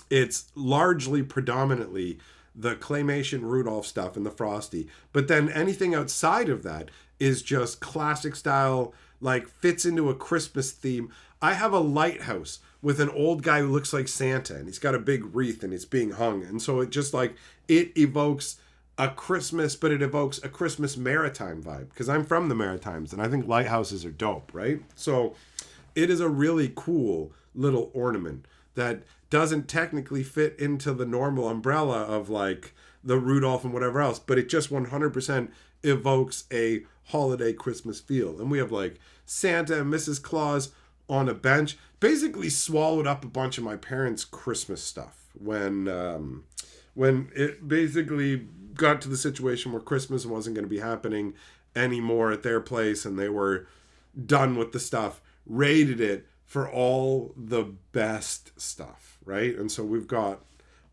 It's largely, predominantly, the Claymation Rudolph stuff and the Frosty. But then anything outside of that is just classic style, like fits into a Christmas theme. I have a lighthouse with an old guy who looks like Santa, and he's got a big wreath and it's being hung. And so it just like, it evokes a Christmas, but it evokes a Christmas maritime vibe. Because I'm from the Maritimes and I think lighthouses are dope, right? So it is a really cool little ornament that doesn't technically fit into the normal umbrella of like the Rudolph and whatever else, but it just 100% evokes a holiday Christmas feel. And we have like Santa and Mrs. Claus on a bench, basically swallowed up a bunch of my parents' Christmas stuff when it basically got to the situation where Christmas wasn't going to be happening anymore at their place and they were done with the stuff, raided it for all the best stuff, right? And so we've got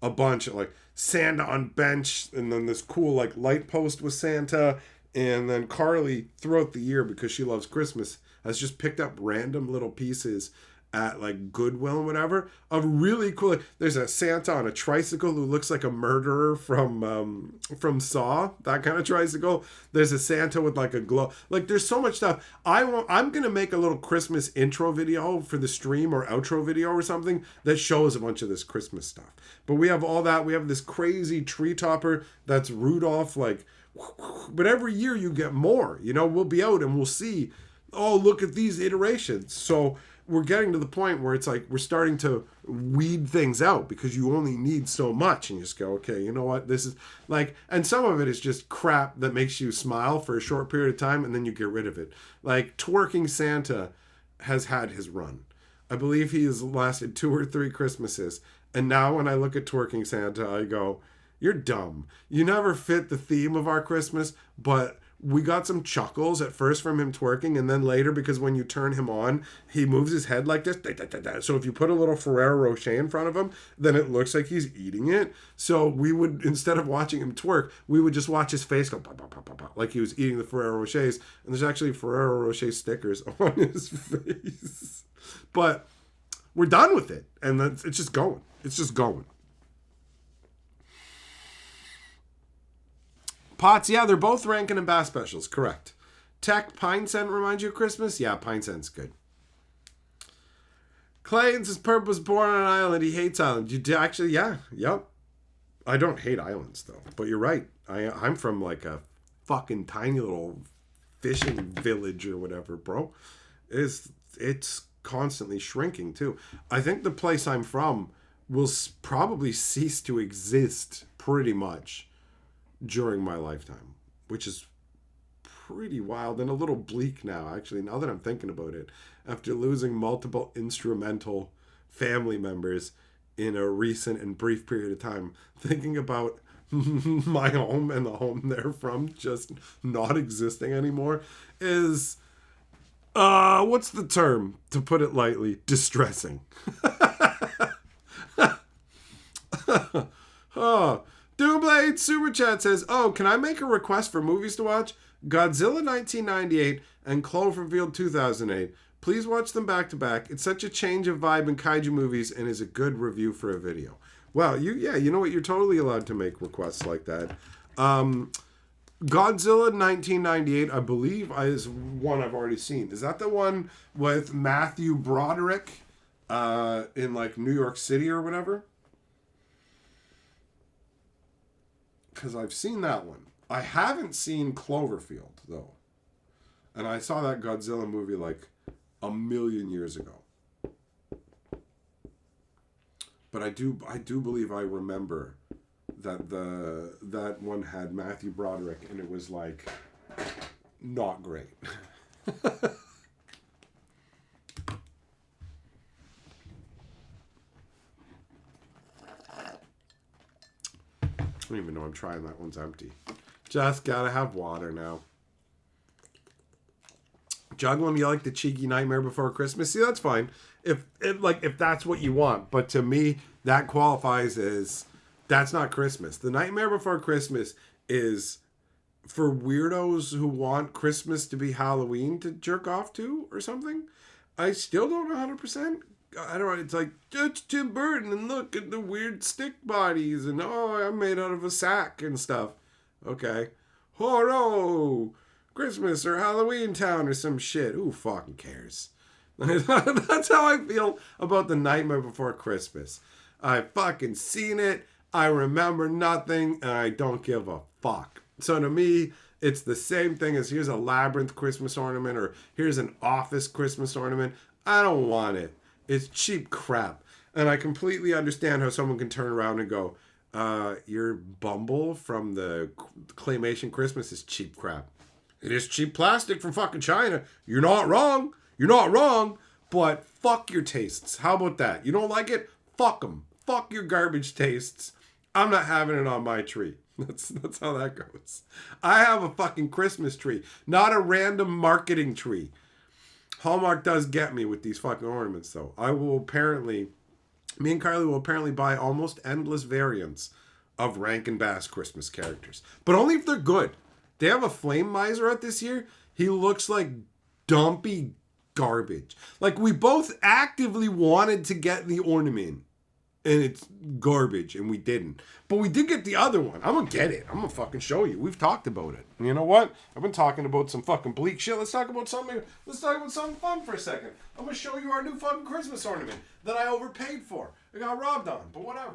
a bunch of like Santa on bench, and then this cool like light post with Santa. And then Carly, throughout the year, because she loves Christmas, has just picked up random little pieces at like Goodwill and whatever of really cool. Like, there's a Santa on a tricycle who looks like a murderer from Saw, that kind of tricycle. There's a Santa with like a glow. Like, there's so much stuff. I'm gonna make a little Christmas intro video for the stream or outro video or something that shows a bunch of this Christmas stuff. But we have all that. We have this crazy tree topper that's Rudolph, like. But every year you get more. We'll be out and we'll see, oh, look at these iterations. So we're getting to the point where it's like we're starting to weed things out because you only need so much. And you just go, okay, you know what? This is like, and some of it is just crap that makes you smile for a short period of time and then you get rid of it. Like Twerking Santa has had his run. I believe he has lasted 2 or 3 Christmases. And now when I look at Twerking Santa, I go, you're dumb. You never fit the theme of our Christmas, but we got some chuckles at first from him twerking, and then later, because when you turn him on, he moves his head like this. So if you put a little Ferrero Rocher in front of him, then it looks like he's eating it. So we would, instead of watching him twerk, we would just watch his face go pop, pop, pop, pop, pop, like he was eating the Ferrero Rochers, and there's actually Ferrero Rocher stickers on his face. But we're done with it, and it's just going. It's just going. Pots, yeah, they're both Rankin and Bass specials, correct. Tech, Pine Scent reminds you of Christmas? Yeah, Pine Scent's good. Clayton says Perp was born on an island. He hates islands. You do actually, yeah, yep. I don't hate islands, though, but you're right. I'm from like a fucking tiny little fishing village or whatever, bro. It's constantly shrinking, too. I think the place I'm from will probably cease to exist pretty much during my lifetime, which is pretty wild and a little bleak now, actually, now that I'm thinking about it, after losing multiple instrumental family members in a recent and brief period of time. Thinking about my home and the home they're from just not existing anymore is, what's the term, to put it lightly, distressing. Oh, Doomblade Super Chat says, oh, can I make a request for movies to watch? Godzilla 1998 and Cloverfield 2008. Please watch them back to back. It's such a change of vibe in kaiju movies and is a good review for a video. Well, you know what? You're totally allowed to make requests like that. Godzilla 1998, I believe, is one I've already seen. Is that the one with Matthew Broderick in like New York City or whatever? Because I've seen that one. I haven't seen Cloverfield, though. And I saw that Godzilla movie like a million years ago. But I do believe I remember that that one had Matthew Broderick, and it was like not great. I don't even know I'm trying. That one's empty. Just gotta have water now. Juggling, you like the cheeky Nightmare Before Christmas? See, that's fine. If that's what you want. But to me, that qualifies as that's not Christmas. The Nightmare Before Christmas is for weirdos who want Christmas to be Halloween to jerk off to or something. I still don't know 100%. I don't know. It's like, it's Tim Burton and look at the weird stick bodies and oh, I'm made out of a sack and stuff. Okay. Horo! Christmas or Halloween Town or some shit. Who fucking cares? That's how I feel about the Nightmare Before Christmas. I fucking seen it. I remember nothing and I don't give a fuck. So to me, it's the same thing as here's a Labyrinth Christmas ornament or here's an Office Christmas ornament. I don't want it. It's cheap crap. And I completely understand how someone can turn around and go, your Bumble from the Claymation Christmas is cheap crap. It is cheap plastic from fucking China. You're not wrong. You're not wrong. But fuck your tastes. How about that? You don't like it? Fuck them. Fuck your garbage tastes. I'm not having it on my tree. That's how that goes. I have a fucking Christmas tree, not a random marketing tree. Hallmark does get me with these fucking ornaments, though. Me and Carly will apparently buy almost endless variants of Rankin Bass Christmas characters. But only if they're good. They have a Flame Miser out this year. He looks like dumpy garbage. Like, we both actively wanted to get the ornament, and it's garbage, and we didn't. But we did get the other one. I'm gonna get it. I'm gonna fucking show you. We've talked about it. You know what? I've been talking about some fucking bleak shit. Let's talk about something fun for a second. I'm gonna show you our new fucking Christmas ornament that I overpaid for. I got robbed on, but whatever.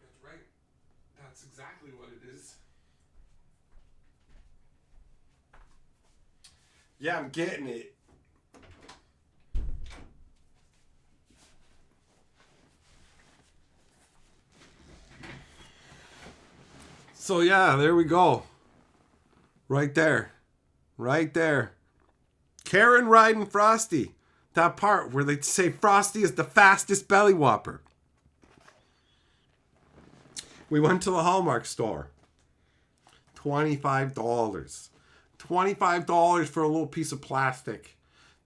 That's right. That's exactly what it is. Yeah, I'm getting it. So yeah, there we go. Right there. Right there. Karen riding Frosty. That part where they say Frosty is the fastest belly whopper. We went to the Hallmark store. $25. $25 for a little piece of plastic.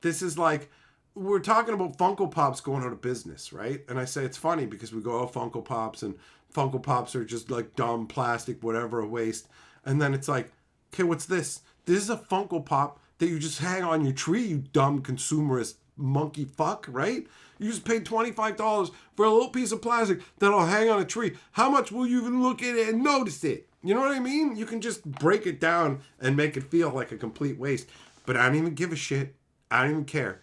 This is like, we're talking about Funko Pops going out of business, right? And I say it's funny because we go, oh, Funko Pops, and Funko Pops are just like dumb plastic, whatever, a waste. And then it's like, okay, what's this? This is a Funko Pop that you just hang on your tree, you dumb consumerist monkey fuck, right? You just paid $25 for a little piece of plastic that'll hang on a tree. How much will you even look at it and notice it? You know what I mean? You can just break it down and make it feel like a complete waste. But I don't even give a shit. I don't even care.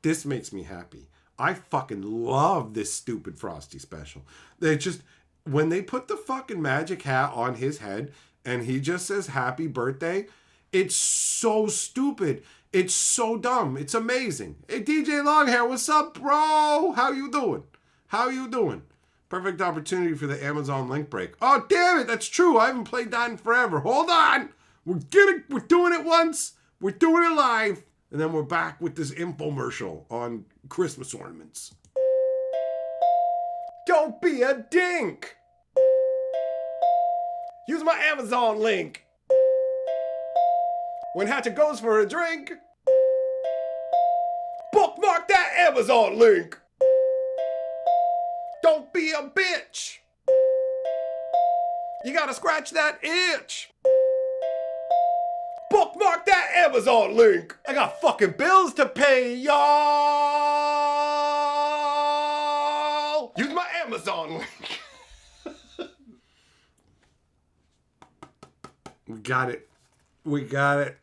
This makes me happy. I fucking love this stupid Frosty special. They just, when they put the fucking magic hat on his head and he just says happy birthday, it's so stupid. It's so dumb. It's amazing. Hey, DJ Longhair, what's up, bro? How you doing? How you doing? Perfect opportunity for the Amazon link break. Oh, damn it. That's true. I haven't played that in forever. Hold on. We're doing it once. We're doing it live. And then we're back with this infomercial on Christmas ornaments. Don't be a dink. Use my Amazon link. When Hatchet goes for a drink, bookmark that Amazon link. Don't be a bitch. You gotta scratch that itch. Bookmark that Amazon link. I got fucking bills to pay, y'all. Use my Amazon link. We got it. We got it.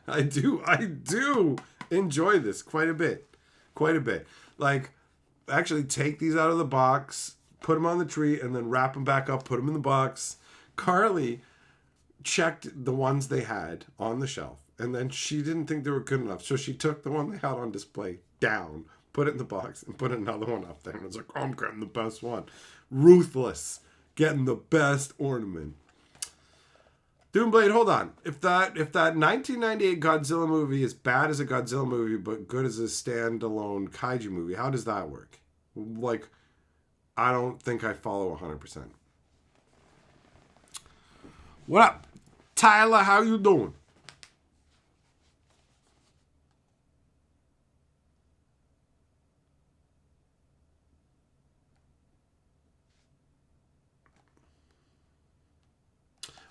I do enjoy this quite a bit. Quite a bit. Like, actually take these out of the box, put them on the tree, and then wrap them back up, put them in the box. Carly checked the ones they had on the shelf, and then she didn't think they were good enough, so she took the one they had on display down, put it in the box, and put another one up there, and was like, oh, I'm getting the best one. Ruthless. Getting the best ornament. Doomblade, hold on. If that 1998 Godzilla movie is bad as a Godzilla movie but good as a standalone kaiju movie, how does that work? Like, I don't think I follow 100%. What up, Tyler? How you doing?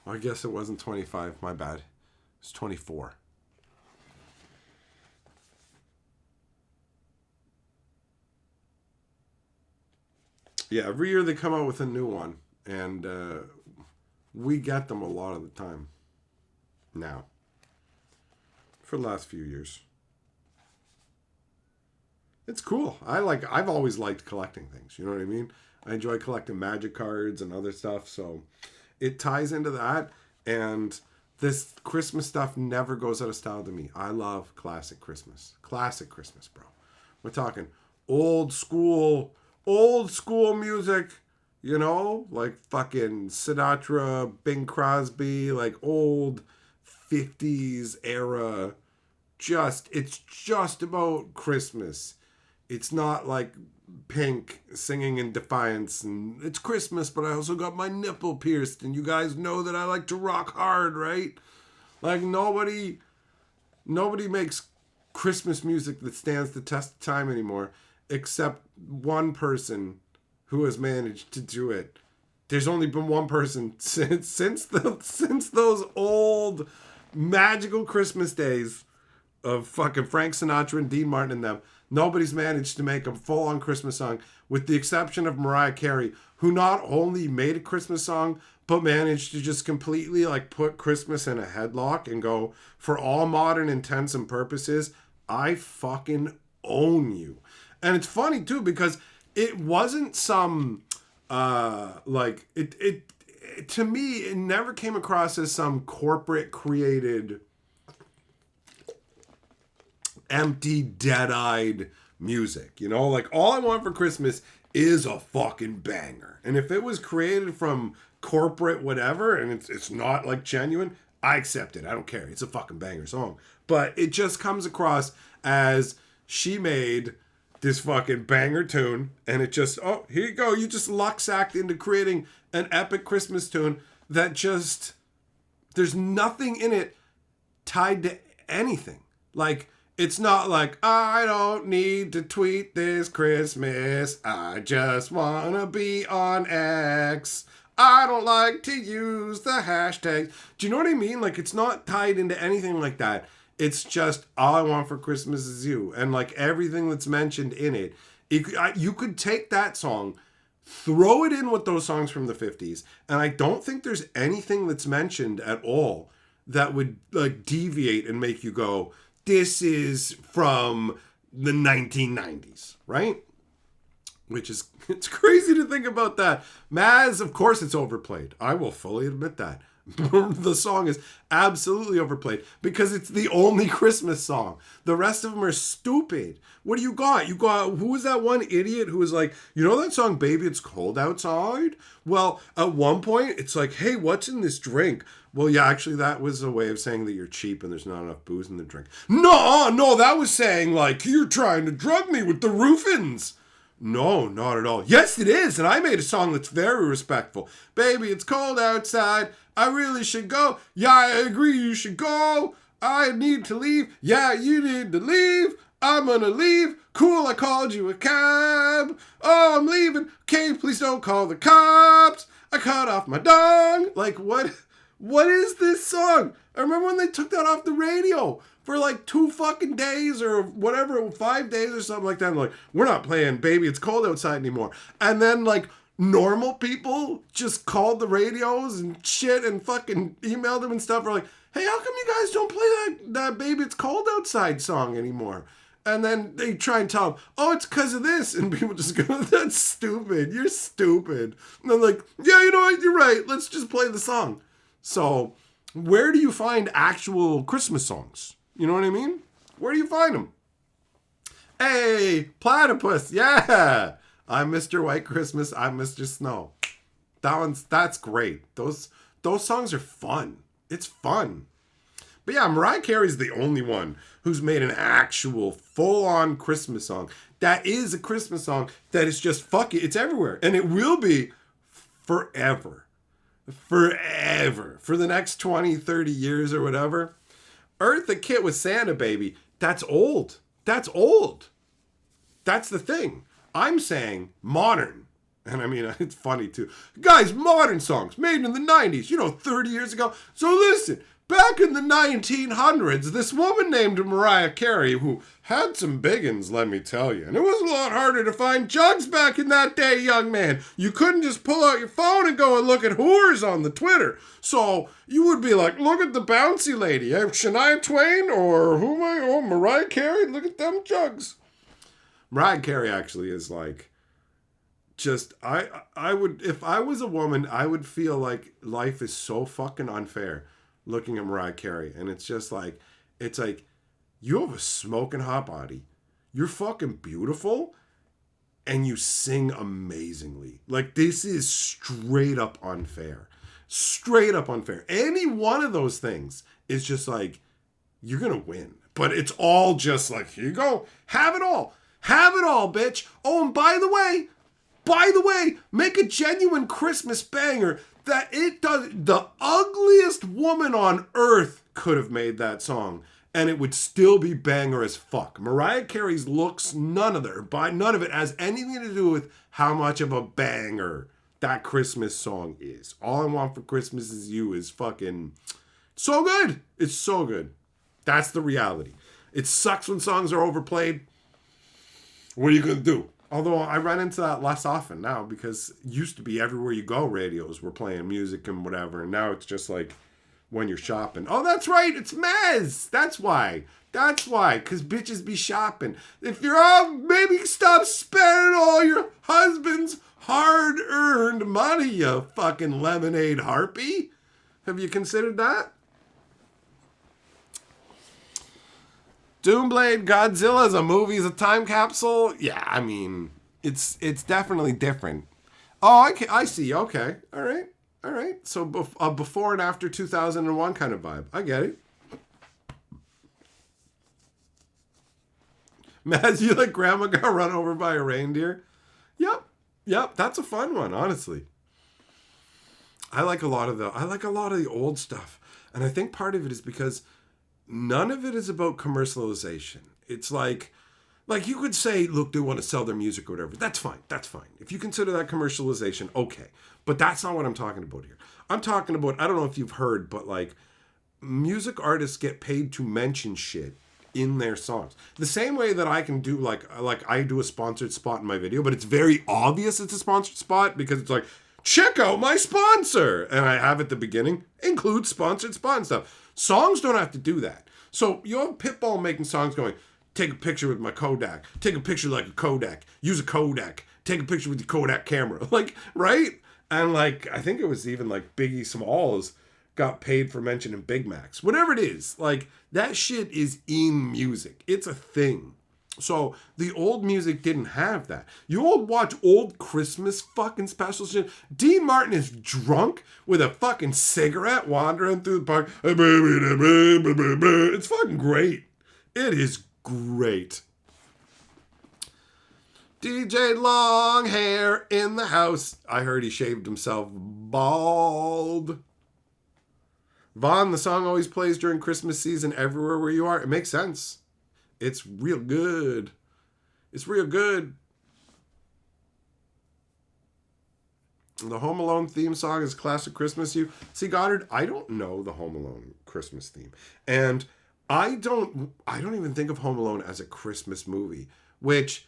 I guess it wasn't 25. My bad. It's 24. Yeah, every year they come out with a new one, and we get them a lot of the time now. For the last few years. It's cool. I've always liked collecting things, you know what I mean? I enjoy collecting magic cards and other stuff, so it ties into that, and this Christmas stuff never goes out of style to me. I love classic Christmas. Classic Christmas, bro. We're talking old school music, you know? Like fucking Sinatra, Bing Crosby, like old 50s era. It's just about Christmas. It's not like Pink singing in defiance and it's Christmas, but I also got my nipple pierced, and you guys know that I like to rock hard, right? Like nobody makes Christmas music that stands the test of time anymore, except one person who has managed to do it. There's only been one person since those old magical Christmas days of fucking Frank Sinatra and Dean Martin and them. Nobody's managed to make a full-on Christmas song, with the exception of Mariah Carey, who not only made a Christmas song, but managed to just completely like put Christmas in a headlock and go, for all modern intents and purposes, I fucking own you. And it's funny too, because it wasn't some like it to me, it never came across as some corporate created empty, dead-eyed music. You know, like All I Want for Christmas is a fucking banger. And if it was created from corporate whatever and it's not like genuine, I accept it. I don't care. It's a fucking banger song. But it just comes across as she made this fucking banger tune, and it just, oh, here you go. You just luck-sacked into creating an epic Christmas tune that just, there's nothing in it tied to anything. Like, it's not like, I don't need to tweet this Christmas. I just want to be on X. I don't like to use the hashtag. Do you know what I mean? Like, it's not tied into anything like that. It's just, all I want for Christmas is you. And like everything that's mentioned in it, you could take that song, throw it in with those songs from the 50s, and I don't think there's anything that's mentioned at all that would like deviate and make you go, this is from the 1990s, right? Which is, it's crazy to think about that. Maz, of course it's overplayed. I will fully admit that. The song is absolutely overplayed because it's the only Christmas song. The rest of them are stupid. What do you got? You got, who was that one idiot who was like, you know that song, Baby It's Cold Outside? Well, at one point, it's like, hey, what's in this drink? Well, yeah, actually, that was a way of saying that you're cheap and there's not enough booze in the drink. No, that was saying, like, you're trying to drug me with the roofins. No, not at all. Yes, it is. And I made a song that's very respectful. Baby, it's cold outside. I really should go. Yeah, I agree you should go. I need to leave. Yeah, you need to leave. I'm gonna leave. Cool, I called you a cab. Oh, I'm leaving. Okay, please don't call the cops. I cut off my dong. Like, what is this song? I remember when they took that off the radio for like 2 fucking days or whatever, 5 days or something like that. I'm like, we're not playing Baby It's Cold Outside anymore. And then like normal people just called the radios and shit and fucking emailed them and stuff. We're like, hey, how come you guys don't play that Baby It's Cold Outside song anymore? And then they try and tell them, oh, it's because of this. And people just go, that's stupid. You're stupid. And I'm like, yeah, you know what? You're right. Let's just play the song. So where do you find actual Christmas songs? You know what I mean? Where do you find them? Hey, Platypus. Yeah. I'm Mr. White Christmas. I'm Mr. Snow. That's great. Those songs are fun. It's fun. But yeah, Mariah Carey's the only one who's made an actual full-on Christmas song. That is a Christmas song that is just fuck it. It's everywhere. And it will be forever. Forever. For the next 20, 30 years or whatever. Eartha Kitt with Santa Baby. That's old. That's old. That's the thing. I'm saying modern. And I mean, it's funny too. Guys, modern songs made in the 90s, 30 years ago. So listen, back in the 1900s, this woman named Mariah Carey, who had some biggins, let me tell you. And it was a lot harder to find jugs back in that day, young man. You couldn't just pull out your phone and go and look at whores on the Twitter. So you would be like, look at the bouncy lady. Shania Twain or who am I? Oh, Mariah Carey. Look at them jugs. Mariah Carey actually is like, just, I would, if I was a woman, I would feel like life is so fucking unfair looking at Mariah Carey. And it's just like, it's like, you have a smoking hot body. You're fucking beautiful. And you sing amazingly. Like, this is straight up unfair. Straight up unfair. Any one of those things is just like, you're going to win. But it's all just like, here you go. Have it all. Have it all, bitch. Oh, and by the way, make a genuine Christmas banger that it does. The ugliest woman on earth could have made that song, and it would still be banger as fuck. Mariah Carey's looks, none of it has anything to do with how much of a banger that Christmas song is. All I Want for Christmas Is You is fucking so good. It's so good. That's the reality. It sucks when songs are overplayed. What are you going to do? Although I run into that less often now, because it used to be everywhere you go, radios were playing music and whatever. And now it's just like when you're shopping. Oh, that's right. It's Mez. That's why. Because bitches be shopping. If you're all, maybe stop spending all your husband's hard-earned money, you fucking lemonade harpy. Have you considered that? Doomblade Godzilla as a movie, as a time capsule? Yeah, I mean, it's definitely different. Oh, I see. Okay. All right. So before and after 2001 kind of vibe. I get it. Maz, you like grandma got run over by a reindeer? Yep. That's a fun one, honestly. I like a lot of the old stuff. And I think part of it is because none of it is about commercialization. It's like you could say, look, they want to sell their music or whatever. That's fine. If you consider that commercialization, okay. But that's not what I'm talking about here. I'm talking about, I don't know if you've heard, but like music artists get paid to mention shit in their songs. The same way that I can do like I do a sponsored spot in my video, but it's very obvious it's a sponsored spot because it's like, check out my sponsor. And I have at the beginning, include sponsored spot and stuff. Songs don't have to do that. So you have Pitbull making songs going, take a picture with my Kodak, take a picture like a Kodak, use a Kodak, take a picture with the Kodak camera. Like, right? And like, I think it was even like Biggie Smalls got paid for mentioning Big Macs. Whatever it is, like that shit is in music. It's a thing. So the old music didn't have that. You all watch old Christmas fucking special shit. Dean Martin is drunk with a fucking cigarette wandering through the park. It's fucking great. It is great. DJ Longhair in the house. I heard he shaved himself bald. Vaughn, the song always plays during Christmas season everywhere where you are. It makes sense. It's real good. It's real good. The Home Alone theme song is classic Christmas. See, Goddard, I don't know the Home Alone Christmas theme. And I don't even think of Home Alone as a Christmas movie, which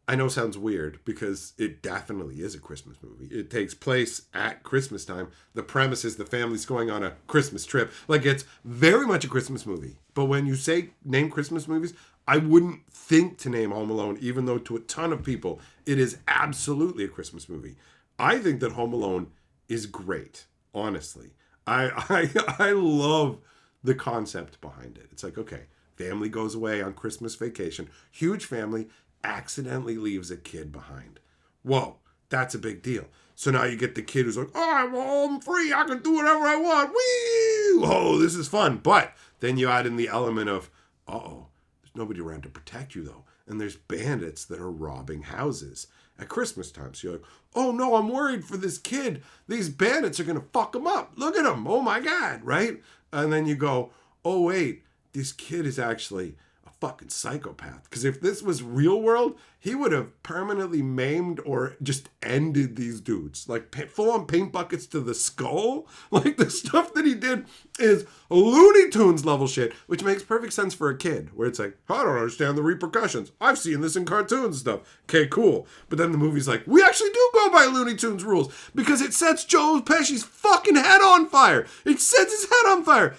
I know sounds weird because it definitely is a Christmas movie. It takes place at Christmas time. The premise is the family's going on a Christmas trip. Like, it's very much a Christmas movie. But when you say name Christmas movies, I wouldn't think to name Home Alone, even though to a ton of people, it is absolutely a Christmas movie. I think that Home Alone is great, honestly. I love the concept behind it. It's like, okay, family goes away on Christmas vacation. Huge family accidentally leaves a kid behind. Whoa, that's a big deal. So now you get the kid who's like, oh, I'm home free. I can do whatever I want. Woo! Oh, this is fun. But then you add in the element of, uh-oh, there's nobody around to protect you, though. And there's bandits that are robbing houses at Christmas time. So you're like, oh, no, I'm worried for this kid. These bandits are going to fuck him up. Look at him. Oh, my God, right? And then you go, oh, wait, this kid is actually fucking psychopath. Because if this was real world, he would have permanently maimed or just ended these dudes. Like full-on paint buckets to the skull. Like the stuff that he did is Looney Tunes level shit, which makes perfect sense for a kid. Where it's like, I don't understand the repercussions. I've seen this in cartoons and stuff. Okay, cool. But then the movie's like, we actually do go by Looney Tunes rules because it sets Joe Pesci's fucking head on fire. It sets his head on fire.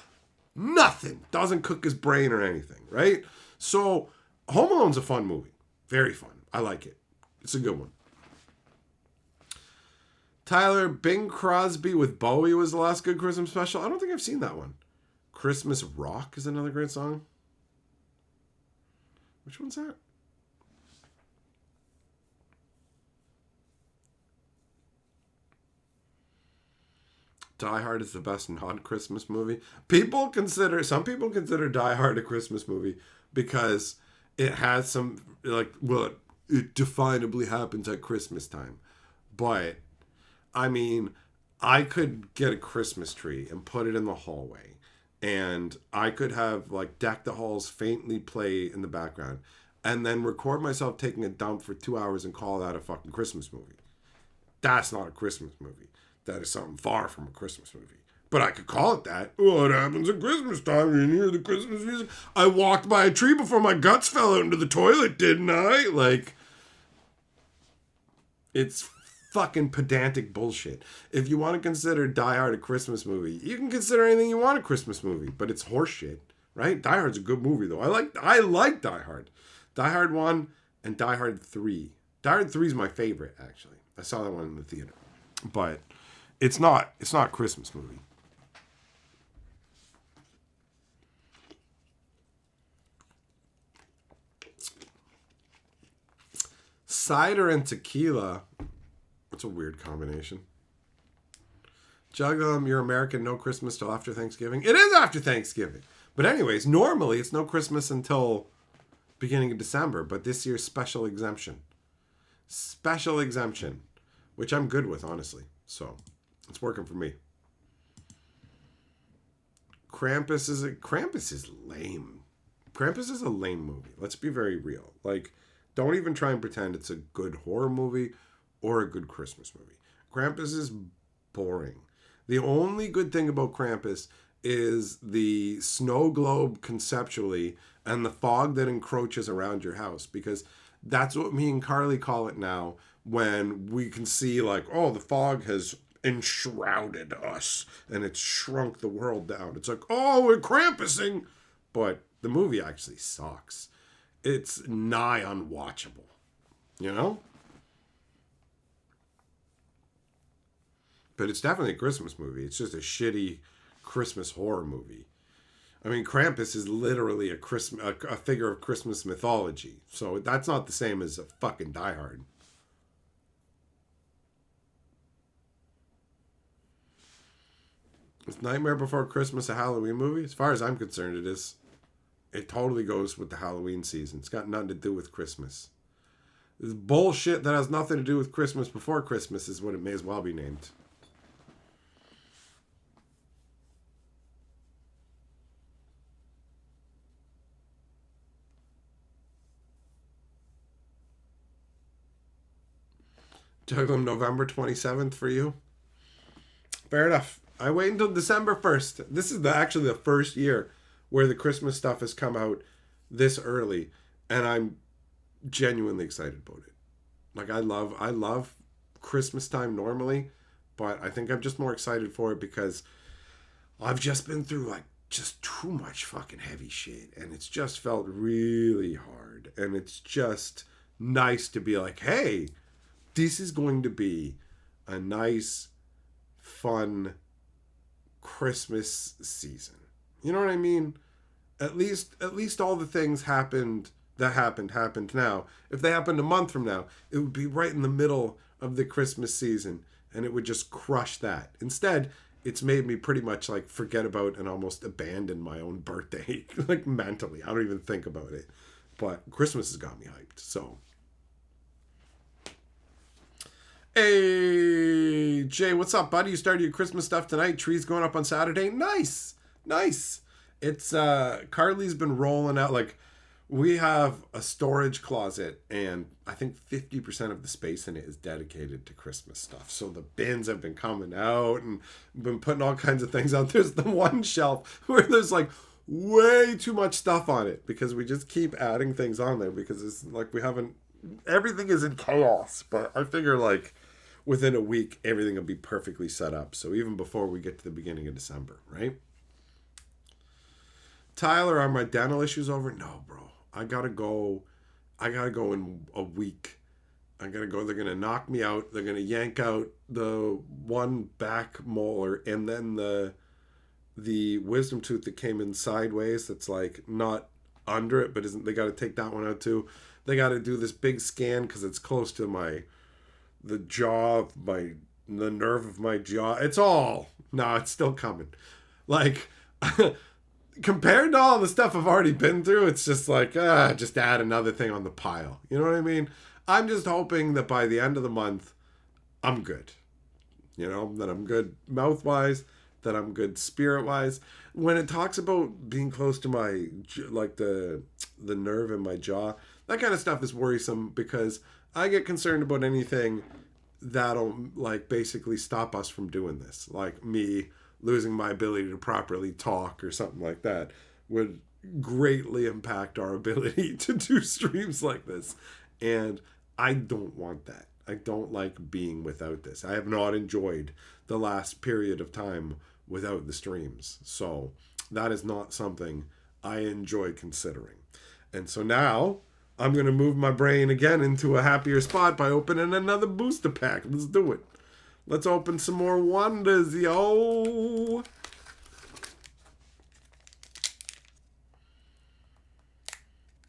Nothing. Doesn't cook his brain or anything, right? So, Home Alone's a fun movie. Very fun. I like it. It's a good one. Tyler, Bing Crosby with Bowie was the last good Christmas special. I don't think I've seen that one. Christmas Rock is another great song. Which one's that? Die Hard is the best non-Christmas movie. Some people consider Die Hard a Christmas movie because it has some, like, well, it definably happens at Christmas time. But, I mean, I could get a Christmas tree and put it in the hallway. And I could have, like, Deck the Halls faintly play in the background. And then record myself taking a dump for 2 hours and call that a fucking Christmas movie. That's not a Christmas movie. That is something far from a Christmas movie. But I could call it that. What happens at Christmas time? You hear the Christmas music? I walked by a tree before my guts fell out into the toilet, didn't I? Like, it's fucking pedantic bullshit. If you want to consider Die Hard a Christmas movie, you can consider anything you want a Christmas movie, but it's horseshit, right? Die Hard's a good movie, though. I like Die Hard. Die Hard 1 and Die Hard 3. Die Hard 3 is my favorite, actually. I saw that one in the theater. But it's not a Christmas movie. Cider and tequila. That's a weird combination. Juggle, you're American, no Christmas till after Thanksgiving. It is after Thanksgiving. But anyways, normally it's no Christmas until beginning of December. But this year's special exemption. Special exemption. Which I'm good with, honestly. So, it's working for me. Krampus is lame. Krampus is a lame movie. Let's be very real. Like, don't even try and pretend it's a good horror movie or a good Christmas movie. Krampus is boring. The only good thing about Krampus is the snow globe conceptually and the fog that encroaches around your house. Because that's what me and Carly call it now when we can see, like, oh, the fog has enshrouded us and it's shrunk the world down. It's like, oh, we're Krampusing. But the movie actually sucks. It's nigh unwatchable. You know? But it's definitely a Christmas movie. It's just a shitty Christmas horror movie. I mean, Krampus is literally a figure of Christmas mythology. So that's not the same as a fucking Die Hard. Is Nightmare Before Christmas a Halloween movie? As far as I'm concerned, it is. It totally goes with the Halloween season. It's got nothing to do with Christmas. This bullshit that has nothing to do with Christmas before Christmas is what it may as well be named. Juggle November 27th for you. Fair enough. I wait until December 1st. This is actually the first year where the Christmas stuff has come out this early, and I'm genuinely excited about it. Like, I love Christmas time normally, but I think I'm just more excited for it because I've just been through, like, just too much fucking heavy shit, and it's just felt really hard, and it's just nice to be like, hey, this is going to be a nice, fun Christmas season. You know what I mean? At least all the things happened now. If they happened a month from now, it would be right in the middle of the Christmas season, and it would just crush that. Instead, it's made me pretty much like forget about and almost abandon my own birthday, like mentally. I don't even think about it. But Christmas has got me hyped. So, hey, Jay, what's up, buddy? You started your Christmas stuff tonight. Trees going up on Saturday. Nice. It's, Carly's been rolling out, like, we have a storage closet, and I think 50% of the space in it is dedicated to Christmas stuff. So the bins have been coming out, and been putting all kinds of things out. There's the one shelf where there's, like, way too much stuff on it, because we just keep adding things on there, because it's, like, everything is in chaos. But I figure, like, within a week, everything will be perfectly set up. So even before we get to the beginning of December, right? Tyler, are my dental issues over? No, bro. I gotta go in a week. I gotta go. They're gonna knock me out. They're gonna yank out the one back molar, and then the wisdom tooth that came in sideways. That's like not under it, but isn't. They gotta take that one out too. They gotta do this big scan because it's close to the nerve of my jaw. It's still coming. Like. Compared to all the stuff I've already been through, it's just like, just add another thing on the pile. You know what I mean? I'm just hoping that by the end of the month, I'm good. You know, that I'm good mouth-wise, that I'm good spirit-wise. When it talks about being close to my, like the nerve in my jaw, that kind of stuff is worrisome because I get concerned about anything that'll like basically stop us from doing this. Like me losing my ability to properly talk or something like that would greatly impact our ability to do streams like this. And I don't want that. I don't like being without this. I have not enjoyed the last period of time without the streams. So that is not something I enjoy considering. And so now I'm going to move my brain again into a happier spot by opening another booster pack. Let's do it. Let's open some more wonders, yo.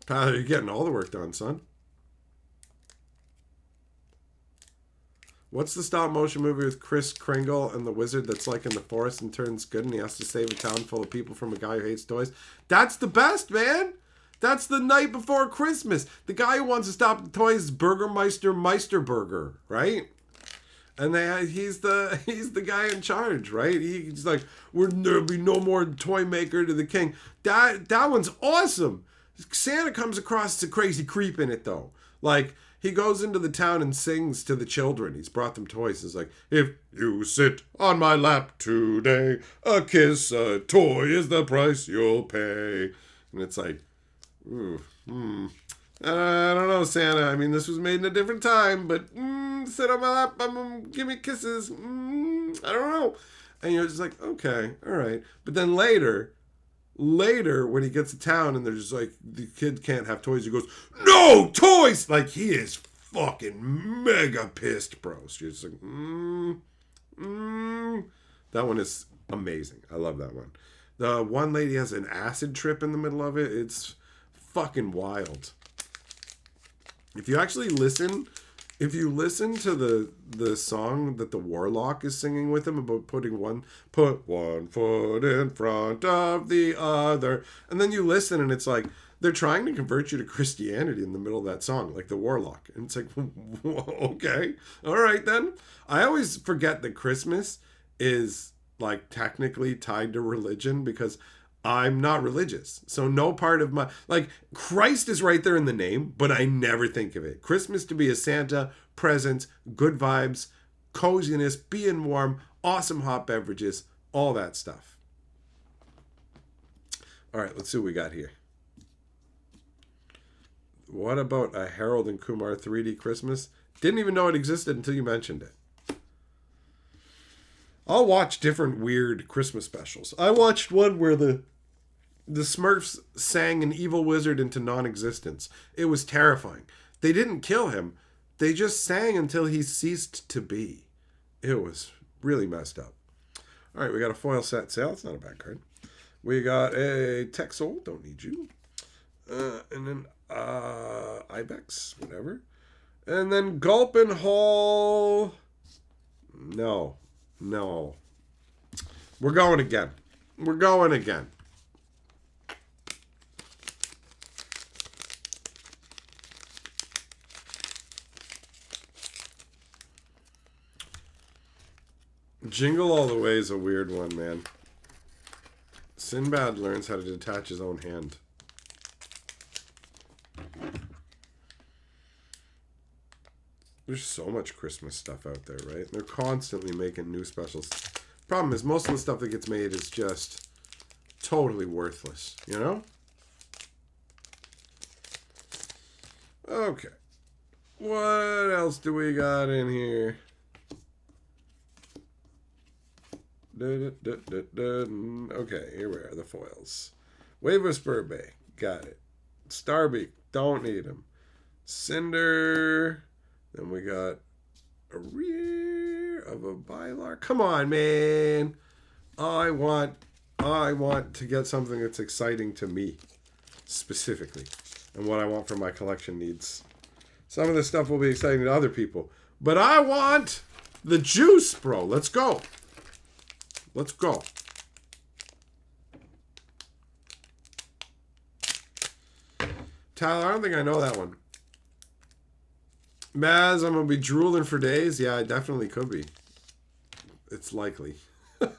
Tyler, you're getting all the work done, son. What's the stop motion movie with Kris Kringle and the wizard that's like in the forest and turns good and he has to save a town full of people from a guy who hates toys? That's the best, man. That's the night before Christmas. The guy who wants to stop the toys is Burgermeister Meisterburger, right? And he's the guy in charge, right? He's like, there'll be no more toy maker to the king. That one's awesome. Santa comes across as a crazy creep in it though. Like, he goes into the town and sings to the children. He's brought them toys. It's like, if you sit on my lap today, a kiss, a toy is the price you'll pay. And it's like, ooh, I don't know, Santa. I mean, this was made in a different time, but sit on my lap, give me kisses. I don't know. And you're just like, okay, all right. But then later, when he gets to town and they're just like, the kid can't have toys, he goes, no toys! Like, he is fucking mega pissed, bro. So you're just like, That one is amazing. I love that one. The one lady has an acid trip in the middle of it. It's fucking wild. If you actually listen to the song that the Warlock is singing with him about put one foot in front of the other, and then you listen and it's like they're trying to convert you to Christianity in the middle of that song, like the Warlock, and it's like, okay, all right then. I always forget that Christmas is like technically tied to religion because I'm not religious. So no part of my, like, Christ is right there in the name, but I never think of it. Christmas to be a Santa, presents, good vibes, coziness, being warm, awesome hot beverages, all that stuff. All right, let's see what we got here. What about a Harold and Kumar 3D Christmas? Didn't even know it existed until you mentioned it. I'll watch different weird Christmas specials. I watched one where the Smurfs sang an evil wizard into non-existence. It was terrifying. They didn't kill him. They just sang until he ceased to be. It was really messed up. All right, we got a foil set sale. It's not a bad card. We got a Texel. Don't need you. And then Ibex. Whatever. And then Gulpin Hall. No. We're going again. Jingle All the Way is a weird one, man. Sinbad learns how to detach his own hand. There's so much Christmas stuff out there, right? They're constantly making new specials. Problem is, most of the stuff that gets made is just totally worthless, you know? Okay. What else do we got in here? Okay, here we are, the foils. Wave Whisperer Bay, got it. Starbeak, don't need him. Cinder, then we got a rear of a Bylar. Come on, man. I want to get something that's exciting to me, specifically, and what I want for my collection needs. Some of this stuff will be exciting to other people, but I want the juice, bro. Let's go. Let's go. Tyler, I don't think I know that one. Maz, I'm going to be drooling for days. Yeah, I definitely could be. It's likely. All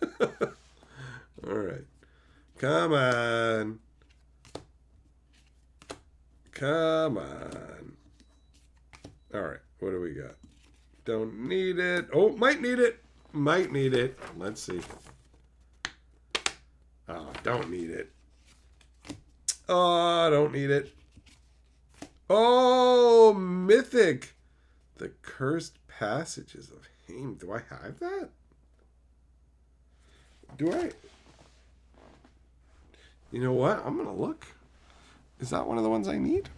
right. Come on. Come on. All right. What do we got? Don't need it. Oh, might need it. Might need it. Let's see. Oh, don't need it. Oh, don't need it. Oh, mythic. The Cursed Passages of Haim. Do I have that? Do I? You know what? I'm going to look. Is that one of the ones I need?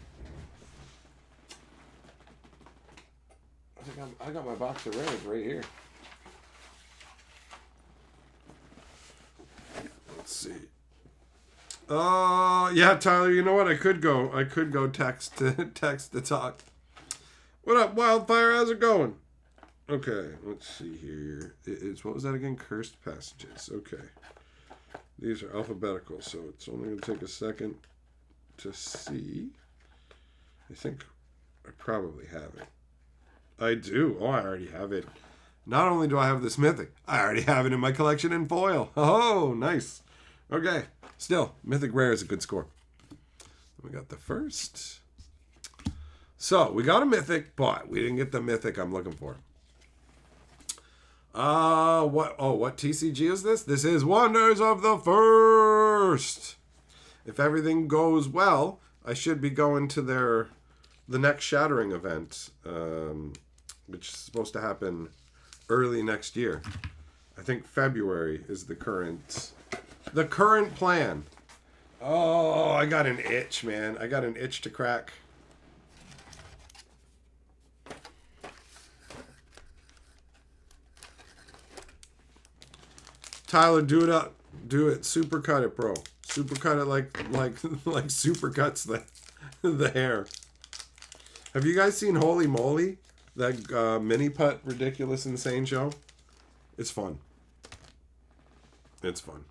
I got my box of rares right here. Let's see. Yeah, Tyler, you know what? I could go text to talk. What up, Wildfire? How's it going? Okay, let's see here. It's what was that again? Cursed Passages. Okay. These are alphabetical, so it's only going to take a second to see. I think I probably have it. I do. Oh, I already have it. Not only do I have this mythic, I already have it in my collection in foil. Oh, nice. Okay. Still, mythic rare is a good score. We got the first. So, we got a mythic, but we didn't get the mythic I'm looking for. What TCG is this? This is Wonders of the First. If everything goes well, I should be going to the next Shattering event, which is supposed to happen early next year. I think February is the current plan. Oh, I got an itch, man. I got an itch to crack. Tyler, do it up. Do it. Super cut it, bro. Super cut it like super cuts the hair. Have you guys seen Holy Moly? That mini putt ridiculous insane show? It's fun. It's fun.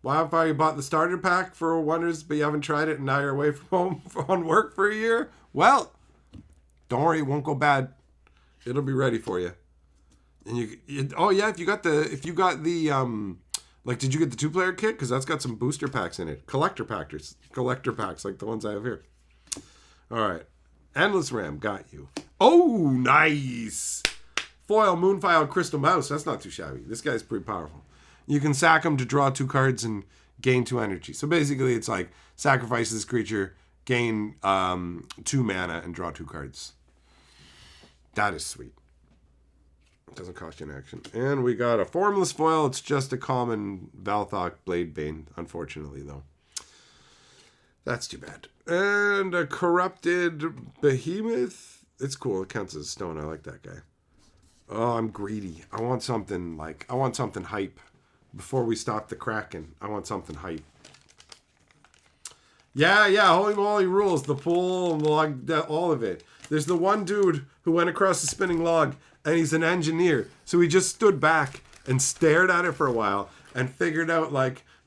Wildfire, you bought the starter pack for Wonders, but you haven't tried it, and now you're away from home on work for a year? Well, don't worry, it won't go bad. It'll be ready for you. And if you got the did you get the 2-player kit? Because that's got some booster packs in it. Collector packs like the ones I have here. All right. Endless Ram, got you. Oh, nice. Foil, Moonfile, Crystal Mouse. That's not too shabby. This guy's pretty powerful. You can sack him to draw 2 cards and gain 2 energy. So basically it's like sacrifice this creature, gain 2 mana, and draw 2 cards. That is sweet. Doesn't cost you an action. And we got a formless foil. It's just a common Valthok Bladebane, unfortunately, though. That's too bad. And a corrupted Behemoth. It's cool. It counts as a stone. I like that guy. Oh, I'm greedy. I want something hype. Before we stop the Kraken, I want something hype. Yeah, Holy Moly rules. The pool, the log, all of it. There's the one dude who went across the spinning log, and he's an engineer. So he just stood back and stared at it for a while and figured out,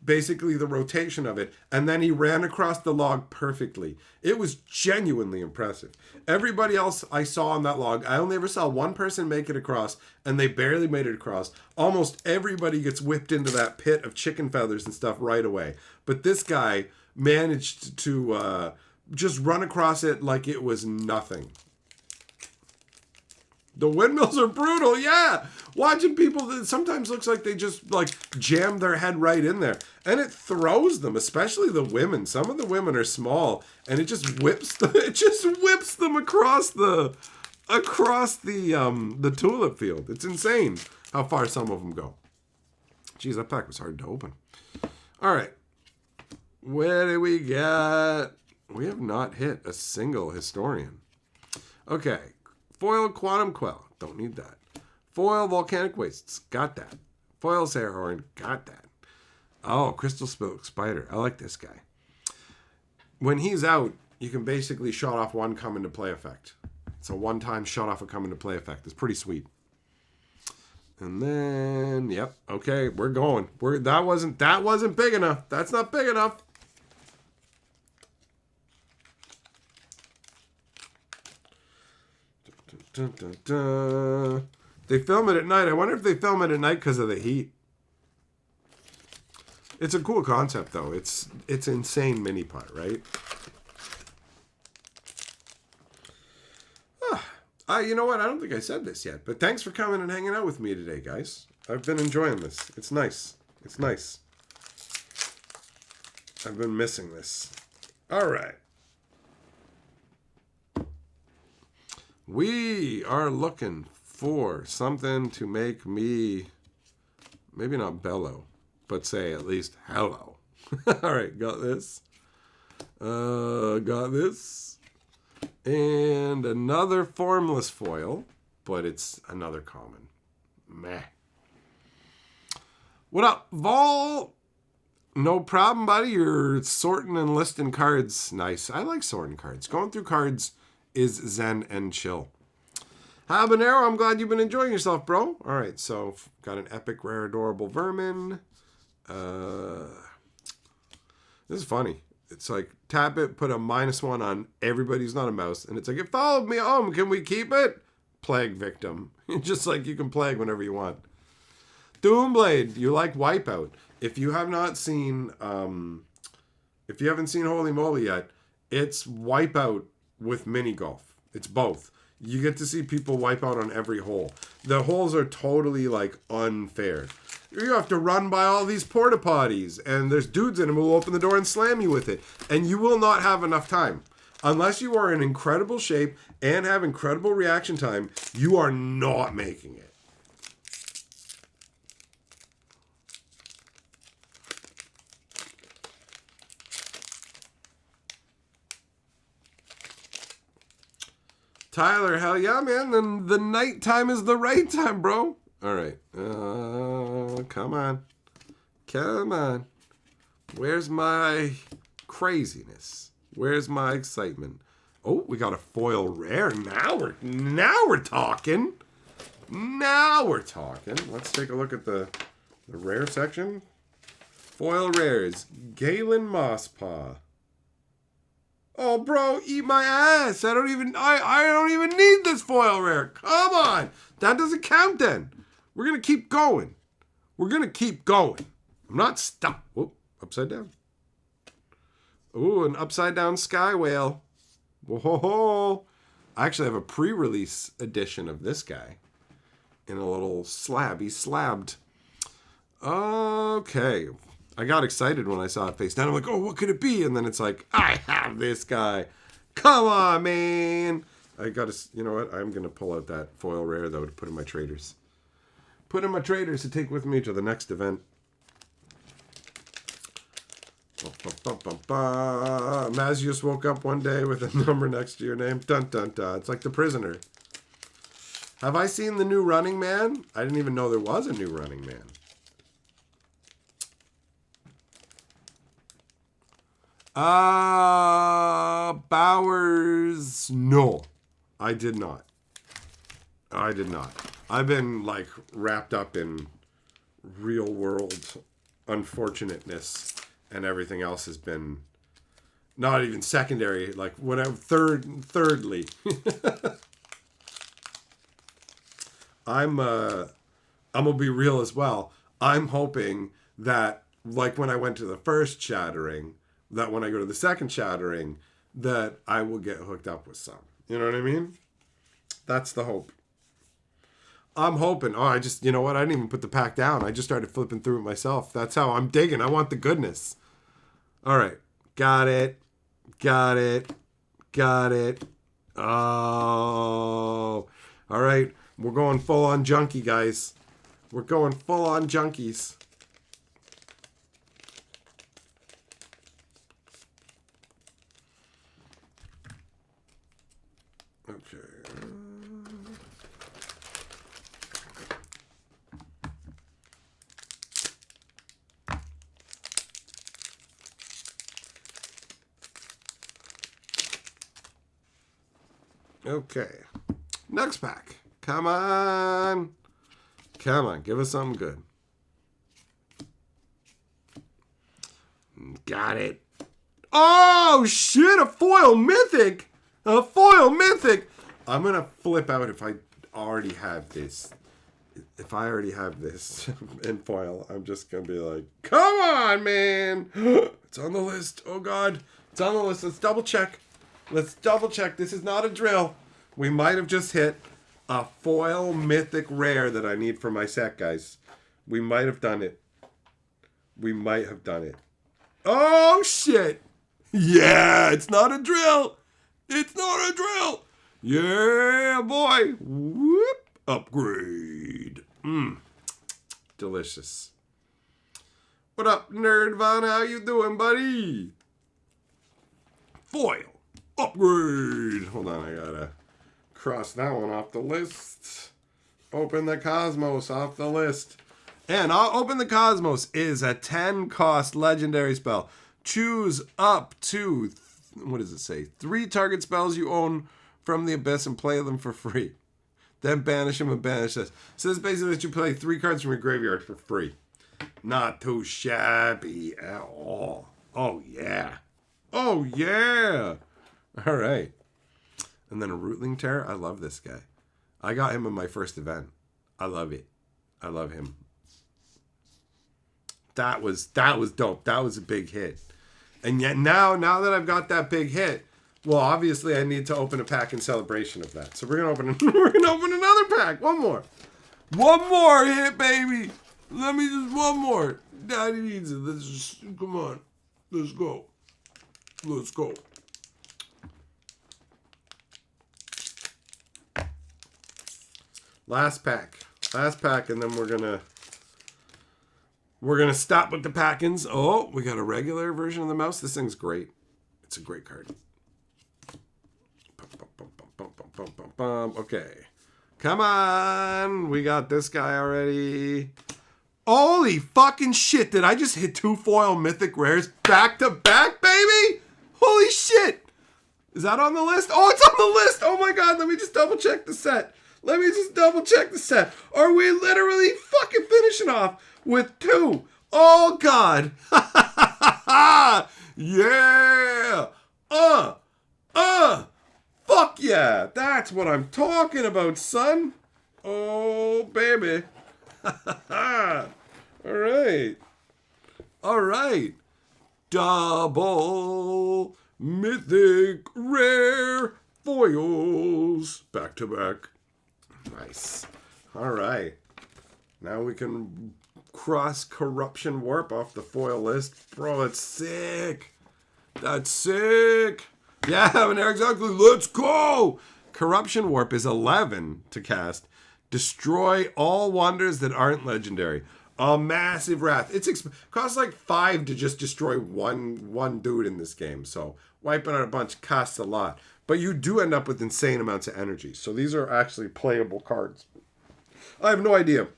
basically the rotation of it. And then he ran across the log perfectly. It was genuinely impressive. Everybody else I saw on that log, I only ever saw one person make it across, and they barely made it across. Almost everybody gets whipped into that pit of chicken feathers and stuff right away. But this guy managed to just run across it like it was nothing. The windmills are brutal, yeah. Watching people, it sometimes looks like they just jam their head right in there, and it throws them. Especially the women. Some of the women are small, and it just whips them. It just whips them across the tulip field. It's insane how far some of them go. Jeez, that pack was hard to open. All right, where do we get? We have not hit a single historian. Okay. Foil Quantum Quell. Don't need that. Foil Volcanic Wastes. Got that. Foil Sarahorn. Got that. Oh, Crystal Spider. I like this guy. When he's out, you can basically shut off one come into play effect. It's a one-time shut off a come into play effect. It's pretty sweet. And then, yep. Okay, we're going. That wasn't big enough. That's not big enough. Dun, dun, dun. They film it at night. I wonder if they film it at night because of the heat. It's a cool concept, though. It's insane mini putt, right? You know what? I don't think I said this yet, but thanks for coming and hanging out with me today, guys. I've been enjoying this. It's nice. It's nice. I've been missing this. All right. We are looking for something to make me, maybe not bellow, but say at least hello. All right, got this. Got this. And another formless foil, but it's another common. Meh. What up, Vol? No problem, buddy. You're sorting and listing cards. Nice. I like sorting cards. Going through cards is zen and chill. Habanero, I'm glad you've been enjoying yourself, bro. All right, so got an epic, rare, adorable vermin. This is funny. It's like, tap it, put a -1 on everybody who's not a mouse. And it's like, it followed me home. Can we keep it? Plague victim. Just like you can plague whenever you want. Doomblade, you like Wipeout. If you have not seen, if you haven't seen Holy Moly yet, it's Wipeout with mini golf. It's both. You get to see people wipe out on every hole. The holes are totally like unfair. You have to run by all these porta potties, and there's dudes in them who will open the door and slam you with it, and you will not have enough time. Unless you are in incredible shape and have incredible reaction time, you are not making it. Tyler, hell yeah, man. Then the nighttime is the right time, bro. All right. Come on. Come on. Where's my craziness? Where's my excitement? Oh, we got a foil rare. Now we're talking. Now we're talking. Let's take a look at the rare section. Foil rares. Galen Mosspaw. Oh, bro, eat my ass. I don't even need this foil rare. Come on. That doesn't count then. We're going to keep going. We're going to keep going. I'm not stuck. Whoop, upside down. Ooh, an upside down sky whale. Whoa. I actually have a pre-release edition of this guy in a little slab. He's slabbed. Okay. I got excited when I saw it face down. I'm like, oh, what could it be? And then it's like, I have this guy. Come on, man. I got to, you know what? I'm going to pull out that foil rare, though, to put in my traders. Put in my traders to take with me to the next event. Maz just woke up one day with a number next to your name. Dun, dun, dun. It's like The Prisoner. Have I seen the new Running Man? I didn't even know there was a new Running Man. Bowers, no. I did not. I've been, like, wrapped up in real world unfortunateness, and everything else has been not even secondary, like, whatever, thirdly. I'm gonna be real as well. I'm hoping that, like when I went to the first shattering, that when I go to the second shattering, that I will get hooked up with some. You know what I mean? That's the hope. I'm hoping. Oh, you know what? I didn't even put the pack down. I just started flipping through it myself. That's how I'm digging. I want the goodness. All right. Got it. Oh. All right. We're going full on junkie, guys. We're going full on junkies. Okay. Okay. Next pack. Come on. Give us something good. Got it. Oh, shit. A foil mythic. I'm going to flip out if I already have this. If I already have this in foil, I'm just going to be like, come on, man. It's on the list. Oh, God. It's on the list. Let's double check. Let's double check. This is not a drill. We might have just hit a foil mythic rare that I need for my set, guys. We might have done it. We might have done it. Oh, shit. Yeah, it's not a drill. It's not a drill. Yeah, boy. Whoop. Upgrade. Delicious. What up, Nerdvana? How you doing, buddy? Foil. Upgrade. Hold on, I gotta cross that one off the list. Open the Cosmos off the list. And Open the Cosmos is a 10 cost legendary spell. Choose up to, what does it say? 3 target spells you own from the Abyss and play them for free. Then banish them and banish this. So this basically lets you play 3 cards from your graveyard for free. Not too shabby at all. Oh, yeah. Oh, yeah. All right. And then a Rootling Terror. I love this guy. I got him in my first event. I love it. I love him. That was dope. That was a big hit. And yet now that I've got that big hit, well, obviously I need to open a pack in celebration of that. So we're gonna open another pack. One more hit, baby. Let me just one more. Daddy needs it. Let's just come on. Let's go. Let's go. Last pack, and then we're gonna stop with the pack-ins. Oh, we got a regular version of the mouse. This thing's great. It's a great card. Okay, come on. We got this guy already. Holy fucking shit! Did I just hit 2 foil mythic rares back to back, baby? Holy shit! Is that on the list? Oh, it's on the list. Oh my god! Let me just double check the set. Are we literally fucking finishing off with 2? Oh, God. Yeah. Fuck yeah. That's what I'm talking about, son. Oh, baby. All right. Double mythic rare foils. Back to back. Nice. All right. Now we can cross Corruption Warp off the foil list. Bro, it's sick. That's sick. Yeah, exactly. Let's go. Corruption Warp is 11 to cast. Destroy all wonders that aren't legendary. A massive wrath. Costs like 5 to just destroy one dude in this game. So wiping out a bunch costs a lot. But you do end up with insane amounts of energy. So these are actually playable cards. I have no idea,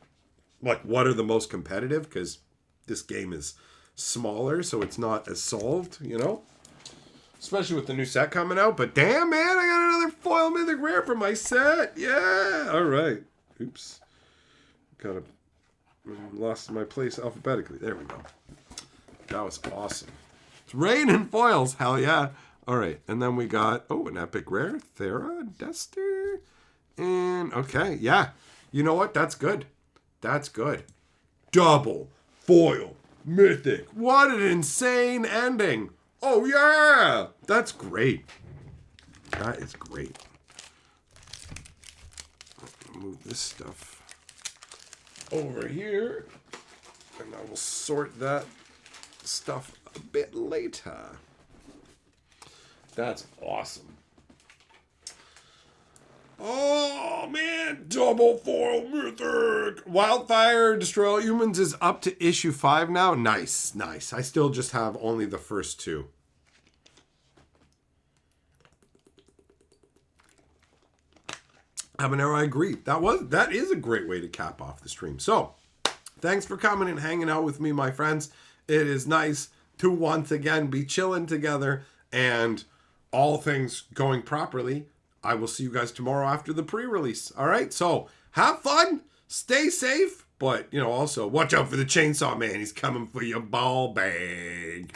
like, what are the most competitive, because this game is smaller, so it's not as solved, you know? Especially with the new set coming out. But damn, man, I got another foil mythic rare for my set. Yeah. All right. Oops. Lost my place alphabetically. There we go. That was awesome. It's raining foils. Hell yeah. All right, and then we got, an epic rare, Thera, Dester, and, okay, yeah. You know what? That's good. That's good. Double foil mythic. What an insane ending. Oh, yeah. That's great. That is great. Move this stuff over here, and I will sort that stuff a bit later. That's awesome. Oh, man. Double foil mythic. Wildfire Destroy All Humans is up to issue 5 now. Nice. I still just have only the first 2. Habanero, I agree. That is a great way to cap off the stream. So, thanks for coming and hanging out with me, my friends. It is nice to once again be chilling together, and all things going properly, I will see you guys tomorrow after the pre-release. All right, so have fun, stay safe, but, also watch out for the Chainsaw Man. He's coming for your ball bag.